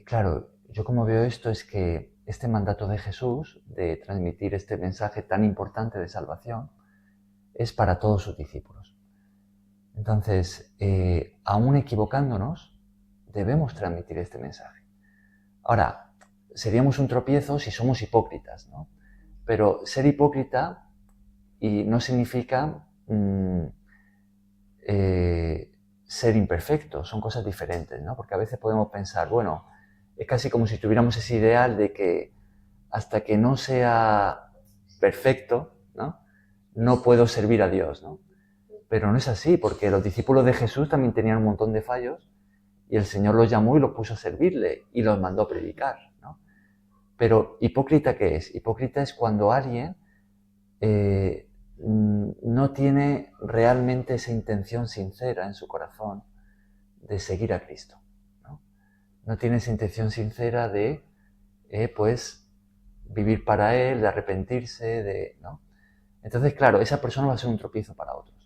claro, yo como veo esto es que este mandato de Jesús de transmitir este mensaje tan importante de salvación es para todos sus discípulos. Entonces, aún equivocándonos, debemos transmitir este mensaje. Ahora, seríamos un tropiezo si somos hipócritas, ¿no? Pero ser hipócrita no significa ser imperfecto, son cosas diferentes, ¿no? Porque a veces podemos pensar, bueno, es casi como si tuviéramos ese ideal de que hasta que no sea perfecto, no puedo servir a Dios, ¿no? Pero no es así, porque los discípulos de Jesús también tenían un montón de fallos y el Señor los llamó y los puso a servirle y los mandó a predicar, ¿no? Pero ¿hipócrita qué es? Hipócrita es cuando alguien no tiene realmente esa intención sincera en su corazón de seguir a Cristo, ¿no? No tiene esa intención sincera de, pues, vivir para Él, de arrepentirse, ¿no? Entonces, claro, esa persona va a ser un tropiezo para otros.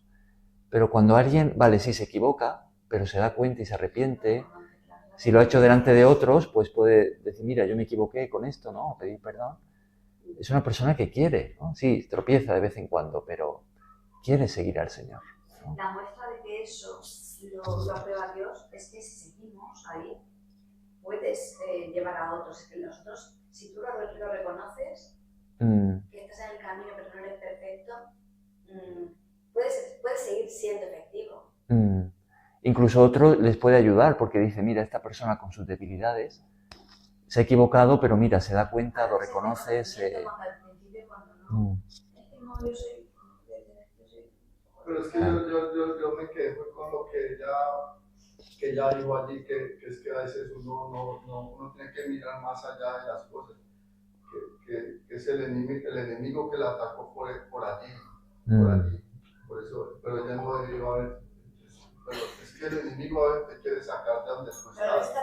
Pero cuando alguien, vale, sí se equivoca, pero se da cuenta y se arrepiente, si lo ha hecho delante de otros, pues puede decir, mira, yo me equivoqué con esto, ¿no? Pedir perdón. Es una persona que quiere, ¿no? Sí, tropieza de vez en cuando, pero quiere seguir al Señor, ¿no? La muestra de que eso lo aprueba Dios es que si seguimos ahí, puedes llevar a otros. Que nosotros, si tú lo reconoces, que estás en el camino pero no eres perfecto, puedes seguir siendo efectivo. Incluso otro les puede ayudar porque dice, mira, esta persona con sus debilidades se ha equivocado, pero mira, se da cuenta, lo reconoce. Pero es que yo me quedé con lo que ella dijo allí, que es que a veces uno tiene que mirar más allá de las cosas, que es el enemigo que la atacó por allí, por eso, pero ella no debió haber, pero es que el enemigo a veces te quiere sacar de donde tú estás.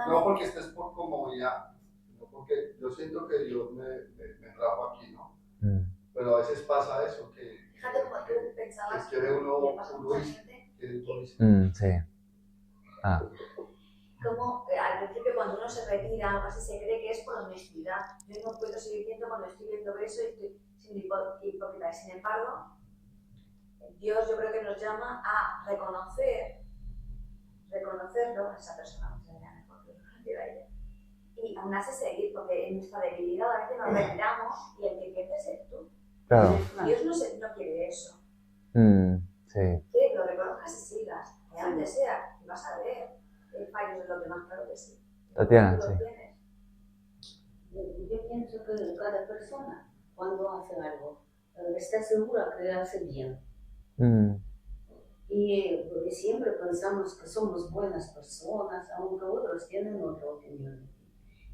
No porque estés por comodidad, sino porque yo siento que Dios me trajo aquí, ¿no? Pero a veces pasa eso, que fíjate como tú pensabas que quiere uno sí. Como al principio cuando uno se retira, algo así, se cree que es por honestidad. Yo no puedo seguir viendo cuando estoy viendo eso y estoy siendo hipócrita. Sin embargo, Dios yo creo que nos llama a reconocerlo a esa persona, y aún así seguir, porque en nuestra debilidad a veces nos retiramos y el que pierde es tú. Claro. Dios no quiere eso. Sí. Quiere que lo reconozcas y sigas, que antes sea, y vas a ver el fallo de los demás, claro que sí. Tatiana, sí. Yo pienso que cada persona, cuando hace algo, está segura que hace bien. Y siempre pensamos que somos buenas personas, aunque otros tienen otra opinión.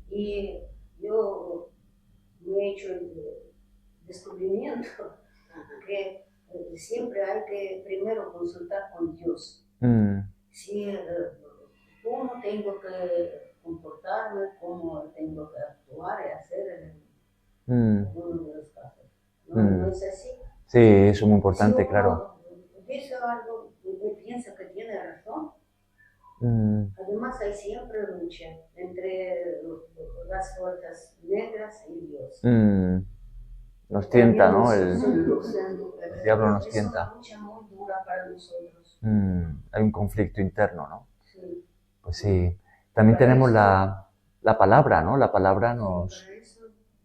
Y yo me he hecho el descubrimiento que siempre hay que primero consultar con Dios. Si cómo tengo que comportarme, cómo tengo que actuar y hacer en uno de los casos. ¿No es así? Sí, eso es muy importante, si claro. Dice algo y piensa que tiene razón. Además hay siempre lucha entre las fuerzas negras y Dios. Nos tienta, ¿no? El diablo nos Es tienta. una lucha muy dura para nosotros. Hay un conflicto interno, ¿no? Sí. Pues sí. También tenemos la palabra, ¿no? La palabra nos... Para eso,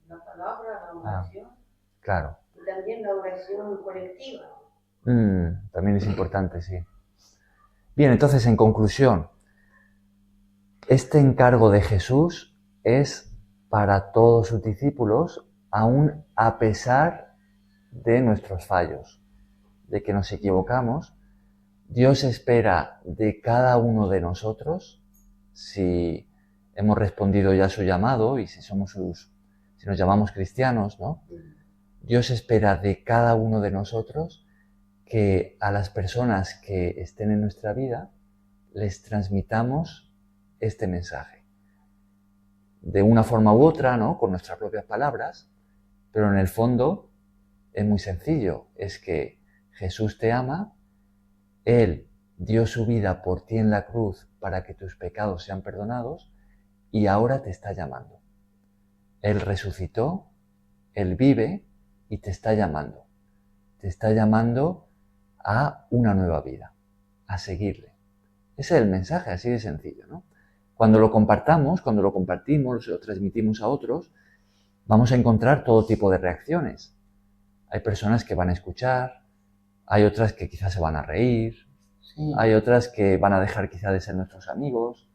la palabra, la oración. Claro. Y también la oración colectiva. También es importante, sí. Bien, entonces, en conclusión, este encargo de Jesús es para todos sus discípulos, aún a pesar de nuestros fallos, de que nos equivocamos. Dios espera de cada uno de nosotros, si hemos respondido ya a su llamado y si nos llamamos cristianos, ¿no? Dios espera de cada uno de nosotros que a las personas que estén en nuestra vida les transmitamos este mensaje. De una forma u otra, ¿no? Con nuestras propias palabras, pero en el fondo es muy sencillo. Es que Jesús te ama, Él dio su vida por ti en la cruz para que tus pecados sean perdonados y ahora te está llamando. Él resucitó, Él vive y te está llamando. Te está llamando a una nueva vida, a seguirle. Ese es el mensaje, así de sencillo, ¿no? Cuando lo compartamos, cuando lo compartimos, lo transmitimos a otros, vamos a encontrar todo tipo de reacciones. Hay personas que van a escuchar, hay otras que quizás se van a reír, sí. Hay otras que van a dejar quizás de ser nuestros amigos,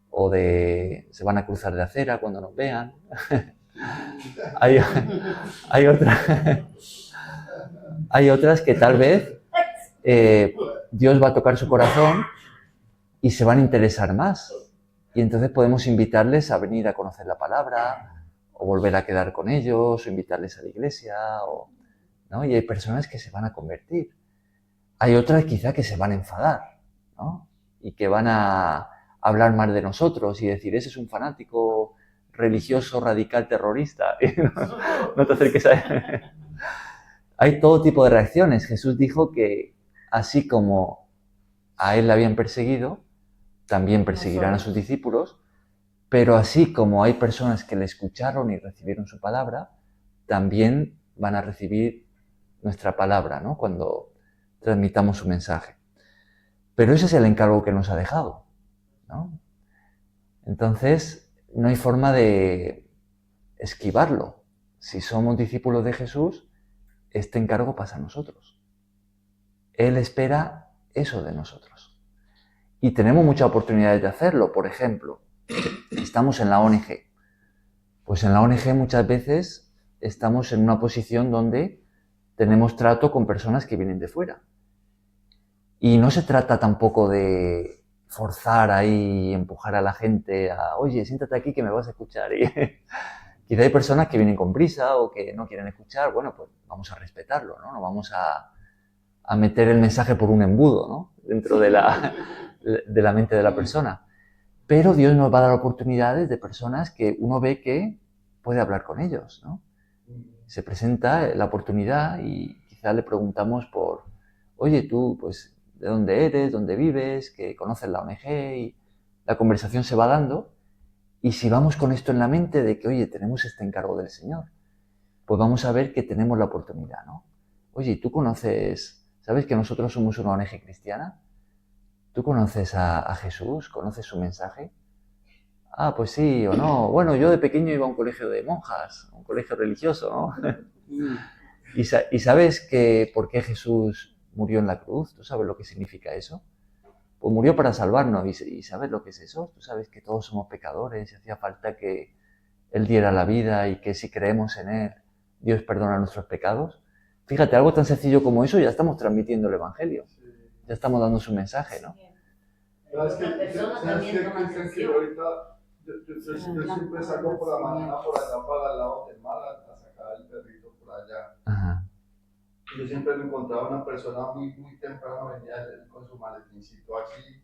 o se van a cruzar de acera cuando nos vean. hay otras que tal vez Dios va a tocar su corazón y se van a interesar más. Y entonces podemos invitarles a venir a conocer la palabra, o volver a quedar con ellos, o invitarles a la iglesia, ¿no? Y hay personas que se van a convertir. Hay otras quizá que se van a enfadar, ¿no? Y que van a hablar mal de nosotros y decir, ese es un fanático religioso, radical, terrorista. No te acerques a él. Hay todo tipo de reacciones. Jesús dijo que así como a él le habían perseguido, también perseguirán a sus discípulos, pero así como hay personas que le escucharon y recibieron su palabra, también van a recibir nuestra palabra, ¿no? Cuando transmitamos su mensaje. Pero ese es el encargo que nos ha dejado, ¿no? Entonces, no hay forma de esquivarlo. Si somos discípulos de Jesús, este encargo pasa a nosotros. Él espera eso de nosotros. Y tenemos muchas oportunidades de hacerlo. Por ejemplo, estamos en la ONG. Pues en la ONG muchas veces estamos en una posición donde tenemos trato con personas que vienen de fuera. Y no se trata tampoco de forzar ahí, empujar a la gente a, oye, siéntate aquí que me vas a escuchar. Y quizá hay personas que vienen con prisa o que no quieren escuchar. Bueno, pues vamos a respetarlo, ¿no? No vamos a meter el mensaje por un embudo, ¿no? Dentro de la mente de la persona. Pero Dios nos va a dar oportunidades de personas que uno ve que puede hablar con ellos, ¿no? Se presenta la oportunidad y quizá le preguntamos por, oye, tú, pues, ¿de dónde eres? ¿Dónde vives? ¿Que conoces la ONG? Y la conversación se va dando. Y si vamos con esto en la mente de que, oye, tenemos este encargo del Señor, pues vamos a ver que tenemos la oportunidad, ¿no? Oye, ¿tú conoces, sabes que nosotros somos una ONG cristiana? ¿Tú conoces a Jesús? ¿Conoces su mensaje? Ah, pues sí o no. Bueno, yo de pequeño iba a un colegio de monjas, un colegio religioso, ¿no? ¿Y sabes por qué Jesús murió en la cruz? ¿Tú sabes lo que significa eso? Pues murió para salvarnos. ¿Y sabes lo que es eso? Tú sabes que todos somos pecadores y hacía falta que Él diera la vida y que si creemos en Él, Dios perdona nuestros pecados. Fíjate, algo tan sencillo como eso, ya estamos transmitiendo el Evangelio. Ya estamos dando su mensaje, ¿no? ¿Sabes qué? Yo siempre salgo por la mañana por allá para el lado del mar a sacar al perrito por allá. Ajá. Yo siempre me encontraba una persona muy temprano, venía con su maletincito así,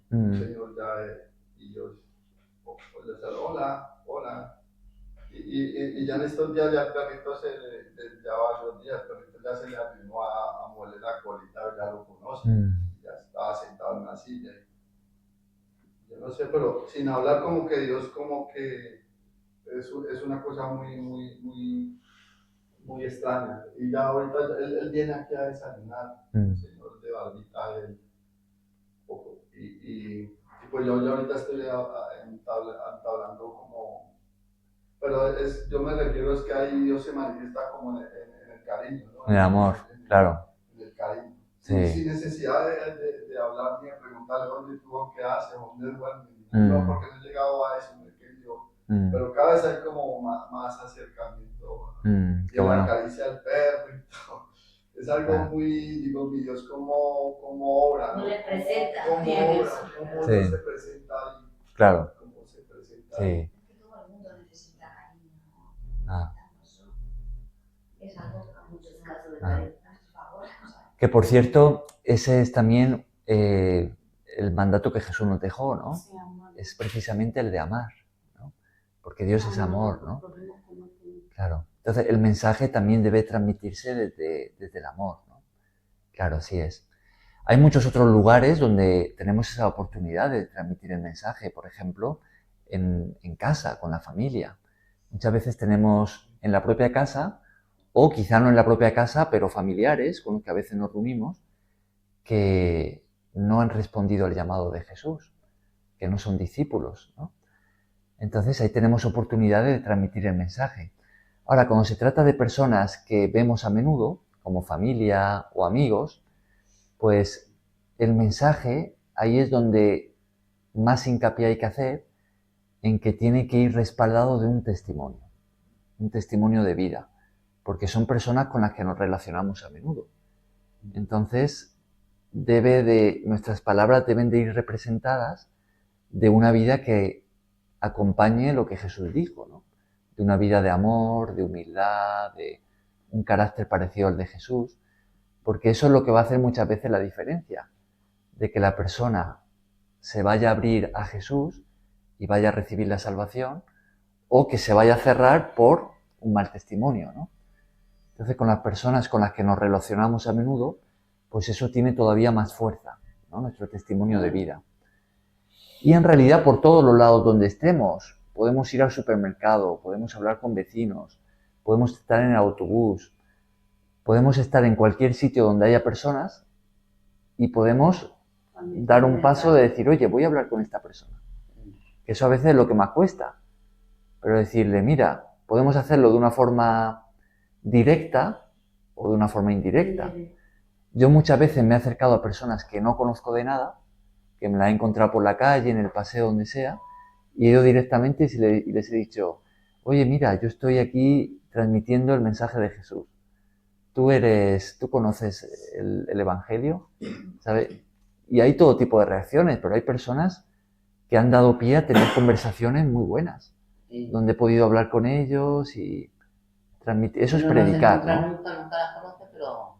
un señor ya, y yo le decía, hola. Y ya en estos días ya el perrito ya varios días, el perrito ya se le arrimó a moler la colita, ya lo conoce, ya estaba sentado en una silla. Yo no sé, pero sin hablar como que Dios como que es una cosa muy extraña. Y ya ahorita él viene aquí a desayunar, el señor de barbita, y pues yo ahorita estoy entablando como, pero yo me refiero es que ahí Dios se manifiesta como en el cariño, ¿no? En el amor, claro. En el cariño. Sí. Sin necesidad de hablar ni de preguntarle dónde estuvo, qué hace, dónde duerme. No, porque no he llegado a eso, no he querido. Pero cada vez hay como más acercamiento. Qué bueno. Acaricia al perro y todo. Es algo muy, digo, mi Dios como obra, ¿no? No le presenta. Como obra, como Sí. Dios se presenta ahí. Claro. Como se presenta Sí. ahí. Todo el mundo necesita cariño. Ah. Es algo que Muchos casos de Ah. cariño. por favor. Que por cierto, ese es también el mandato que Jesús nos dejó, ¿no? Sí, amor. Es precisamente el de amar, ¿no? Porque Dios es amor, ¿no? Claro. Entonces el mensaje también debe transmitirse desde el amor, ¿no? Claro, así es. Hay muchos otros lugares donde tenemos esa oportunidad de transmitir el mensaje, por ejemplo, en casa, con la familia. Muchas veces tenemos en la propia casa, o quizá no en la propia casa, pero familiares con los que a veces nos reunimos, que no han respondido al llamado de Jesús, que no son discípulos, ¿no? Entonces ahí tenemos oportunidad de transmitir el mensaje. Ahora, cuando se trata de personas que vemos a menudo, como familia o amigos, pues el mensaje, ahí es donde más hincapié hay que hacer, en que tiene que ir respaldado de un testimonio de vida, porque son personas con las que nos relacionamos a menudo. Entonces, nuestras palabras deben de ir representadas de una vida que acompañe lo que Jesús dijo, ¿no? De una vida de amor, de humildad, de un carácter parecido al de Jesús, porque eso es lo que va a hacer muchas veces la diferencia, de que la persona se vaya a abrir a Jesús y vaya a recibir la salvación, o que se vaya a cerrar por un mal testimonio, ¿no? Entonces, con las personas con las que nos relacionamos a menudo, pues eso tiene todavía más fuerza, ¿no? Nuestro testimonio de vida. Y en realidad, por todos los lados donde estemos, podemos ir al supermercado, podemos hablar con vecinos, podemos estar en el autobús, podemos estar en cualquier sitio donde haya personas y podemos dar un paso de decir, oye, voy a hablar con esta persona. Que eso a veces es lo que más cuesta. Pero decirle, mira, podemos hacerlo de una forma directa o de una forma indirecta. Yo muchas veces me he acercado a personas que no conozco de nada, que me las he encontrado por la calle, en el paseo, donde sea, y he ido directamente y les he dicho, oye, mira, yo estoy aquí transmitiendo el mensaje de Jesús. Tú conoces el Evangelio, ¿sabes? Y hay todo tipo de reacciones, pero hay personas que han dado pie a tener conversaciones muy buenas, donde he podido hablar con ellos y transmitir. Eso es predicar, ¿no? Nunca las conoces, pero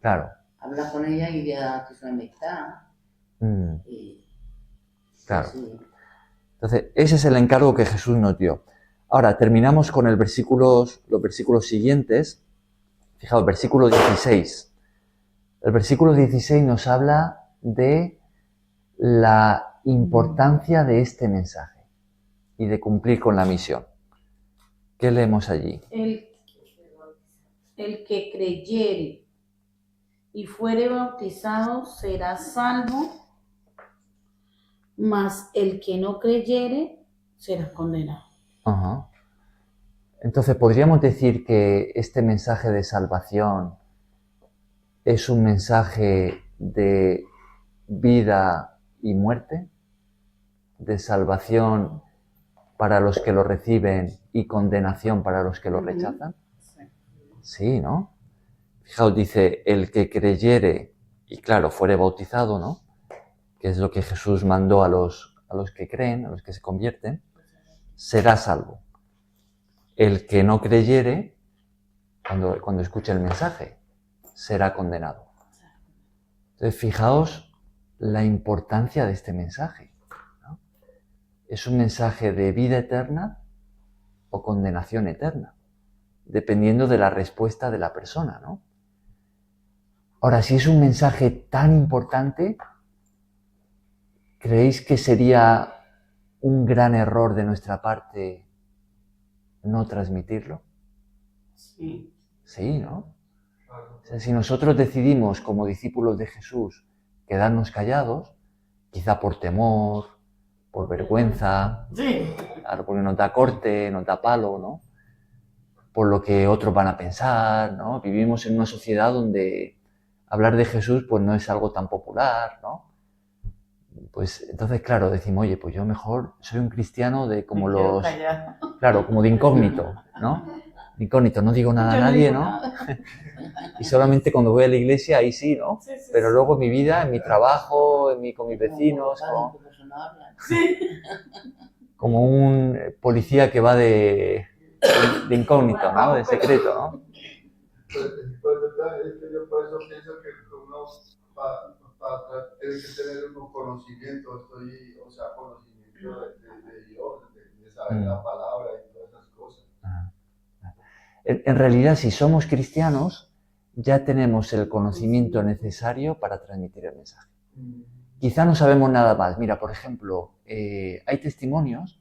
Claro. hablas con ella y ya te una amistad. Claro. Sí. Entonces, ese es el encargo que Jesús nos dio. Ahora, terminamos con los versículos siguientes. Fijaos, versículo 16. El versículo 16 nos habla de la importancia de este mensaje y de cumplir con la misión. ¿Qué leemos allí? El que creyere y fuere bautizado será salvo, mas el que no creyere será condenado. Ajá. Entonces, ¿podríamos decir que este mensaje de salvación es un mensaje de vida y muerte? ¿De salvación para los que lo reciben y condenación para los que lo rechazan? Sí, ¿no? Fijaos, dice, el que creyere y claro, fuere bautizado, ¿no? Que es lo que Jesús mandó a los que creen, a los que se convierten, será salvo. El que no creyere, cuando escuche el mensaje, será condenado. Entonces, fijaos la importancia de este mensaje, ¿no? Es un mensaje de vida eterna o condenación eterna, dependiendo de la respuesta de la persona, ¿no? Ahora, si es un mensaje tan importante, ¿creéis que sería un gran error de nuestra parte no transmitirlo? Sí. Sí, ¿no? O sea, si nosotros decidimos, como discípulos de Jesús, quedarnos callados, quizá por temor, por vergüenza, Sí. claro, porque nos da corte, nos da palo, ¿no? Por lo que otros van a pensar, ¿no? Vivimos en una sociedad donde hablar de Jesús pues no es algo tan popular, ¿no? Pues entonces, claro, decimos, oye, pues yo mejor soy un cristiano de como Me quedo los... callado. Claro, como de incógnito, ¿no? De incógnito, no digo nada a Yo no nadie, digo ¿no? nada. Y solamente cuando voy a la iglesia, ahí sí, ¿no? Sí, sí, Pero sí. luego en mi vida, en mi trabajo, con mis vecinos, como un policía que va de incógnito, ¿no? De secreto, ¿no? Yo por eso pienso que uno tiene que tener un conocimiento, conocimiento de Dios, de saber la palabra y todas esas cosas. En realidad, si somos cristianos, ya tenemos el conocimiento necesario para transmitir el mensaje. Quizá no sabemos nada más. Mira, por ejemplo, hay testimonios.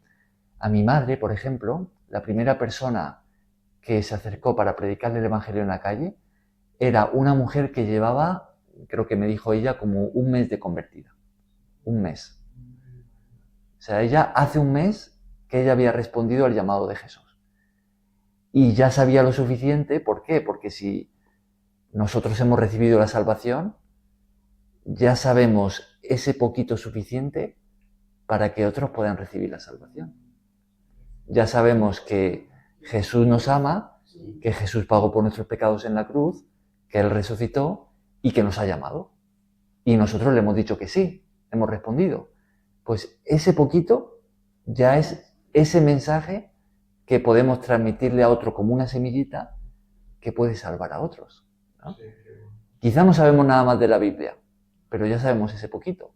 A mi madre, por ejemplo, la primera persona que se acercó para predicarle el evangelio en la calle era una mujer que llevaba, creo que me dijo ella, como un mes de convertida. Un mes. O sea, ella hace un mes que ella había respondido al llamado de Jesús. Y ya sabía lo suficiente. ¿Por qué? Porque si nosotros hemos recibido la salvación, ya sabemos ese poquito suficiente para que otros puedan recibir la salvación. Ya sabemos que Jesús nos ama, que Jesús pagó por nuestros pecados en la cruz, que Él resucitó y que nos ha llamado. Y nosotros le hemos dicho que sí, hemos respondido. Pues ese poquito ya es ese mensaje que podemos transmitirle a otro como una semillita que puede salvar a otros, ¿no? Quizá no sabemos nada más de la Biblia, pero ya sabemos ese poquito.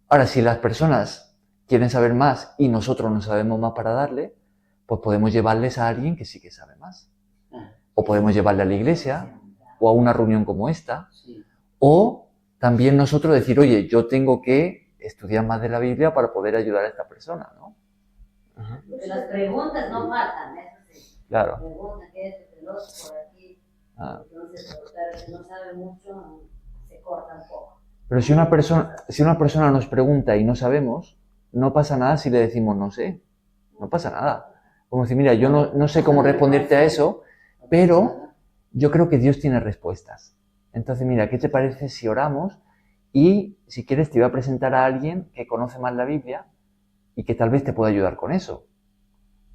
Ahora, si las personas quieren saber más y nosotros no sabemos más para darle, pues podemos llevarles a alguien que sí que sabe más. O podemos llevarle a la iglesia, o a una reunión como esta, o también nosotros decir, oye, yo tengo que estudiar más de la Biblia para poder ayudar a esta persona, ¿no? Porque las preguntas no faltan, eso sí. Claro. Pregunta, ¿qué es el otro por aquí? Entonces, claro, si no sabe mucho, se corta un poco. Pero si una persona nos pregunta y no sabemos, no pasa nada si le decimos no sé. No pasa nada. Como decir, mira, yo no sé cómo responderte a eso, pero yo creo que Dios tiene respuestas. Entonces, mira, ¿qué te parece si oramos? Y si quieres te voy a presentar a alguien que conoce más la Biblia y que tal vez te pueda ayudar con eso.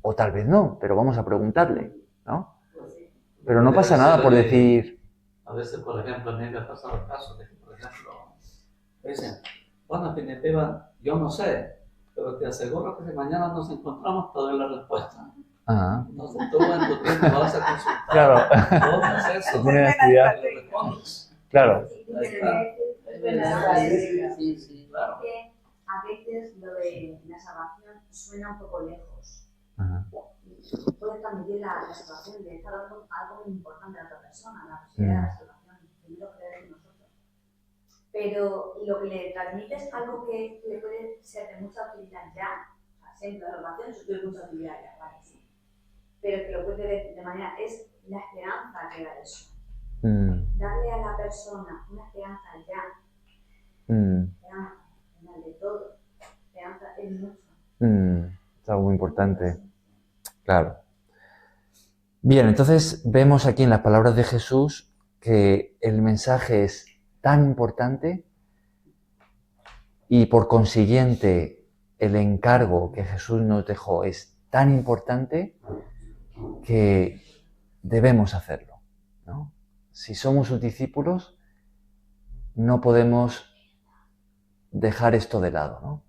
O tal vez no, pero vamos a preguntarle, ¿no? Pero no pasa nada por decir... A veces, por ejemplo, a mí me ha pasado el caso de que, por ejemplo, dicen, bueno, definitiva, yo no sé, pero te aseguro que si mañana nos encontramos te doy la respuesta. Ajá. Entonces tú en tu tiempo vas a consultar. Claro. Vos haces eso. Tiene necesidad. Y respondes. Claro. Ahí está. Sí, sí. Claro. Porque a veces lo de la salvación suena un poco lejos. Ajá. Puede transmitir la salvación, le está dando algo muy importante a la otra persona, la posibilidad de la salvación, primero creer en nosotros. Pero lo que le transmite es algo que le puede ser de mucha utilidad ya, o sea, siempre la salvación es de mucha utilidad ya, vale, sí. Pero que lo puede ver de manera, es la esperanza que da eso. Darle a la persona una esperanza ya, esperanza, al final de todo, esperanza es mucho. Es algo muy importante. Claro. Bien, entonces vemos aquí en las palabras de Jesús que el mensaje es tan importante y por consiguiente el encargo que Jesús nos dejó es tan importante que debemos hacerlo, ¿no? Si somos sus discípulos, no podemos dejar esto de lado, ¿no?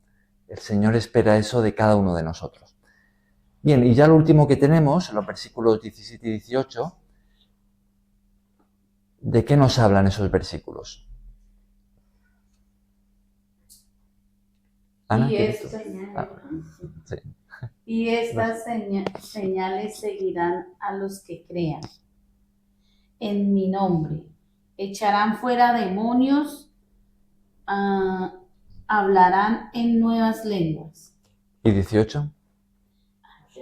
El Señor espera eso de cada uno de nosotros. Bien, y ya lo último que tenemos, los versículos 17 y 18, ¿de qué nos hablan esos versículos? Ana, Y ¿quieres estas, tú? Sí. y estas señales seguirán a los que crean. En mi nombre echarán fuera demonios, hablarán en nuevas lenguas. ¿Y 18?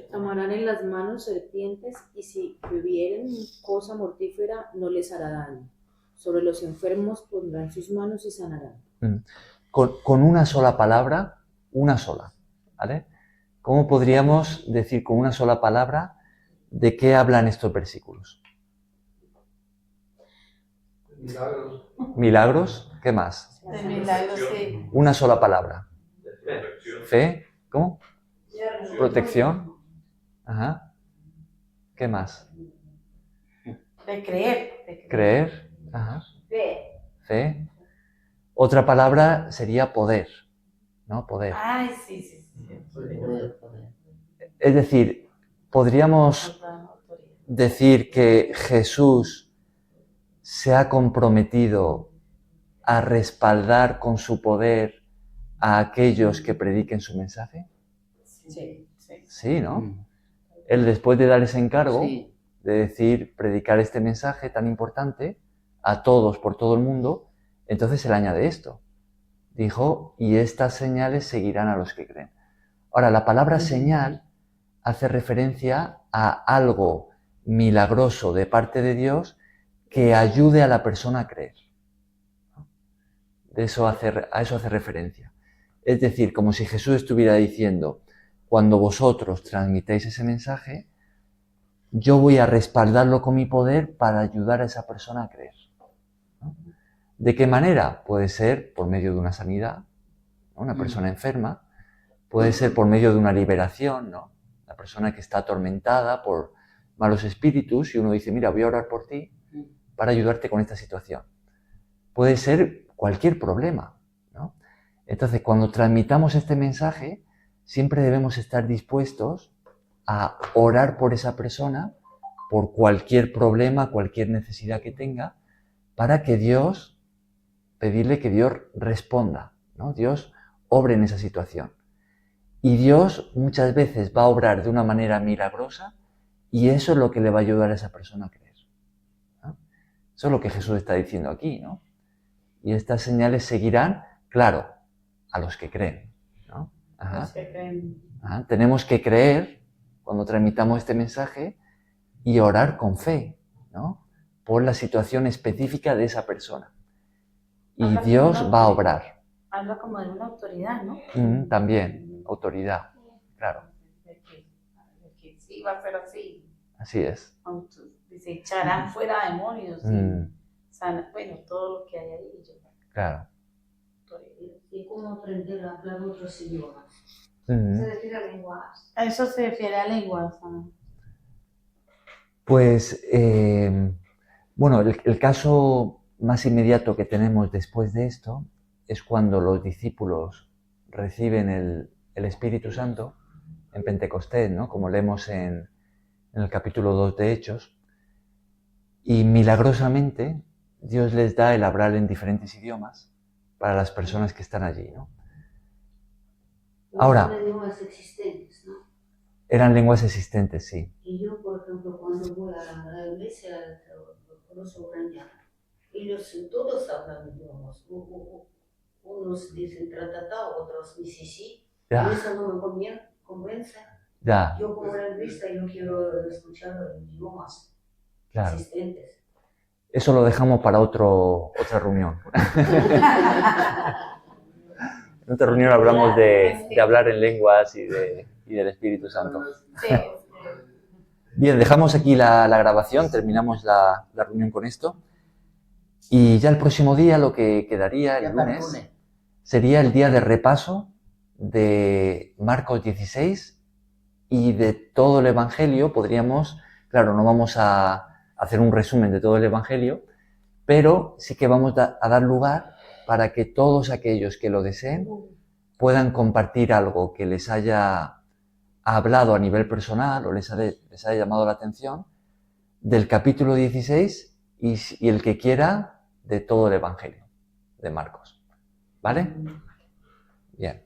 Tomarán en las manos serpientes y si bebieren cosa mortífera no les hará daño. Sobre los enfermos pondrán sus manos y sanarán. Con una sola palabra, una sola, ¿vale? ¿Cómo podríamos decir con una sola palabra de qué hablan estos versículos? Milagros. ¿Milagros? ¿Qué más? De milagros, sí. Una sola palabra. Protección. ¿Fe? ¿Cómo? Protección. Ajá. ¿Qué más? De creer. Creer. Ajá. Fe. Fe. Otra palabra sería poder, ¿no? Poder. Ay, sí, sí, sí. Es decir, podríamos decir que Jesús se ha comprometido a respaldar con su poder a aquellos que prediquen su mensaje. Sí, sí. Sí, ¿no? Él, después de dar ese encargo, Sí. de decir, predicar este mensaje tan importante a todos, por todo el mundo, entonces él añade esto. Dijo, y estas señales seguirán a los que creen. Ahora, la palabra señal hace referencia a algo milagroso de parte de Dios que ayude a la persona a creer. A eso hace referencia. Es decir, como si Jesús estuviera diciendo, cuando vosotros transmitéis ese mensaje, yo voy a respaldarlo con mi poder para ayudar a esa persona a creer. ¿No? ¿De qué manera? Puede ser por medio de una sanidad, ¿no? Una persona enferma, puede ser por medio de una liberación, ¿no? La persona que está atormentada por malos espíritus y uno dice, mira, voy a orar por ti para ayudarte con esta situación. Puede ser cualquier problema, ¿no? Entonces, cuando transmitamos este mensaje, siempre debemos estar dispuestos a orar por esa persona, por cualquier problema, cualquier necesidad que tenga, para que Dios, pedirle que Dios responda, ¿no? Dios obre en esa situación. Y Dios muchas veces va a obrar de una manera milagrosa y eso es lo que le va a ayudar a esa persona a creer, ¿no? Eso es lo que Jesús está diciendo aquí, ¿no? Y estas señales seguirán, claro, a los que creen, ¿no? Ajá. Los que creen. Ajá. Tenemos que creer cuando transmitamos este mensaje y orar con fe, ¿no? Por la situación específica de esa persona. Y Habla Dios como va a una obrar. Habla como de una autoridad, ¿no? También, autoridad, claro. De que sí va a ser así. Así es. Dice, echarán fuera demonios. Bueno, todo lo que hay ahí. Claro. ¿Y cómo aprender a hablar otros idiomas? Se refiere a lenguas. A eso se refiere a lenguas. Pues, bueno, el caso más inmediato que tenemos después de esto es cuando los discípulos reciben el Espíritu Santo en Pentecostés, ¿no? Como leemos en el capítulo 2 de Hechos, y milagrosamente Dios les da el hablar en diferentes idiomas para las personas que están allí, ¿no? Ahora, Son idiomas existentes, ¿no? Eran lenguas existentes, sí. Y yo, por ejemplo, cuando voy a la iglesia, los ucranianos, ellos todos hablan idiomas. Unos dicen tratatá, otros dicen sí. Ya. Y eso no me convence. Ya, Yo como lingüista, yo quiero escuchar idiomas claro. existentes. Eso lo dejamos para otra reunión. En otra reunión hablamos de hablar en lenguas y del Espíritu Santo. Sí. Bien, dejamos aquí la grabación, terminamos la reunión con esto. Y ya el próximo día, lo que quedaría, el lunes, sería el día de repaso de Marcos 16 y de todo el Evangelio. Podríamos, claro, no vamos a hacer un resumen de todo el Evangelio, pero sí que vamos a dar lugar para que todos aquellos que lo deseen puedan compartir algo que les haya hablado a nivel personal o les haya llamado la atención del capítulo 16 y el que quiera de todo el Evangelio de Marcos. ¿Vale? Bien.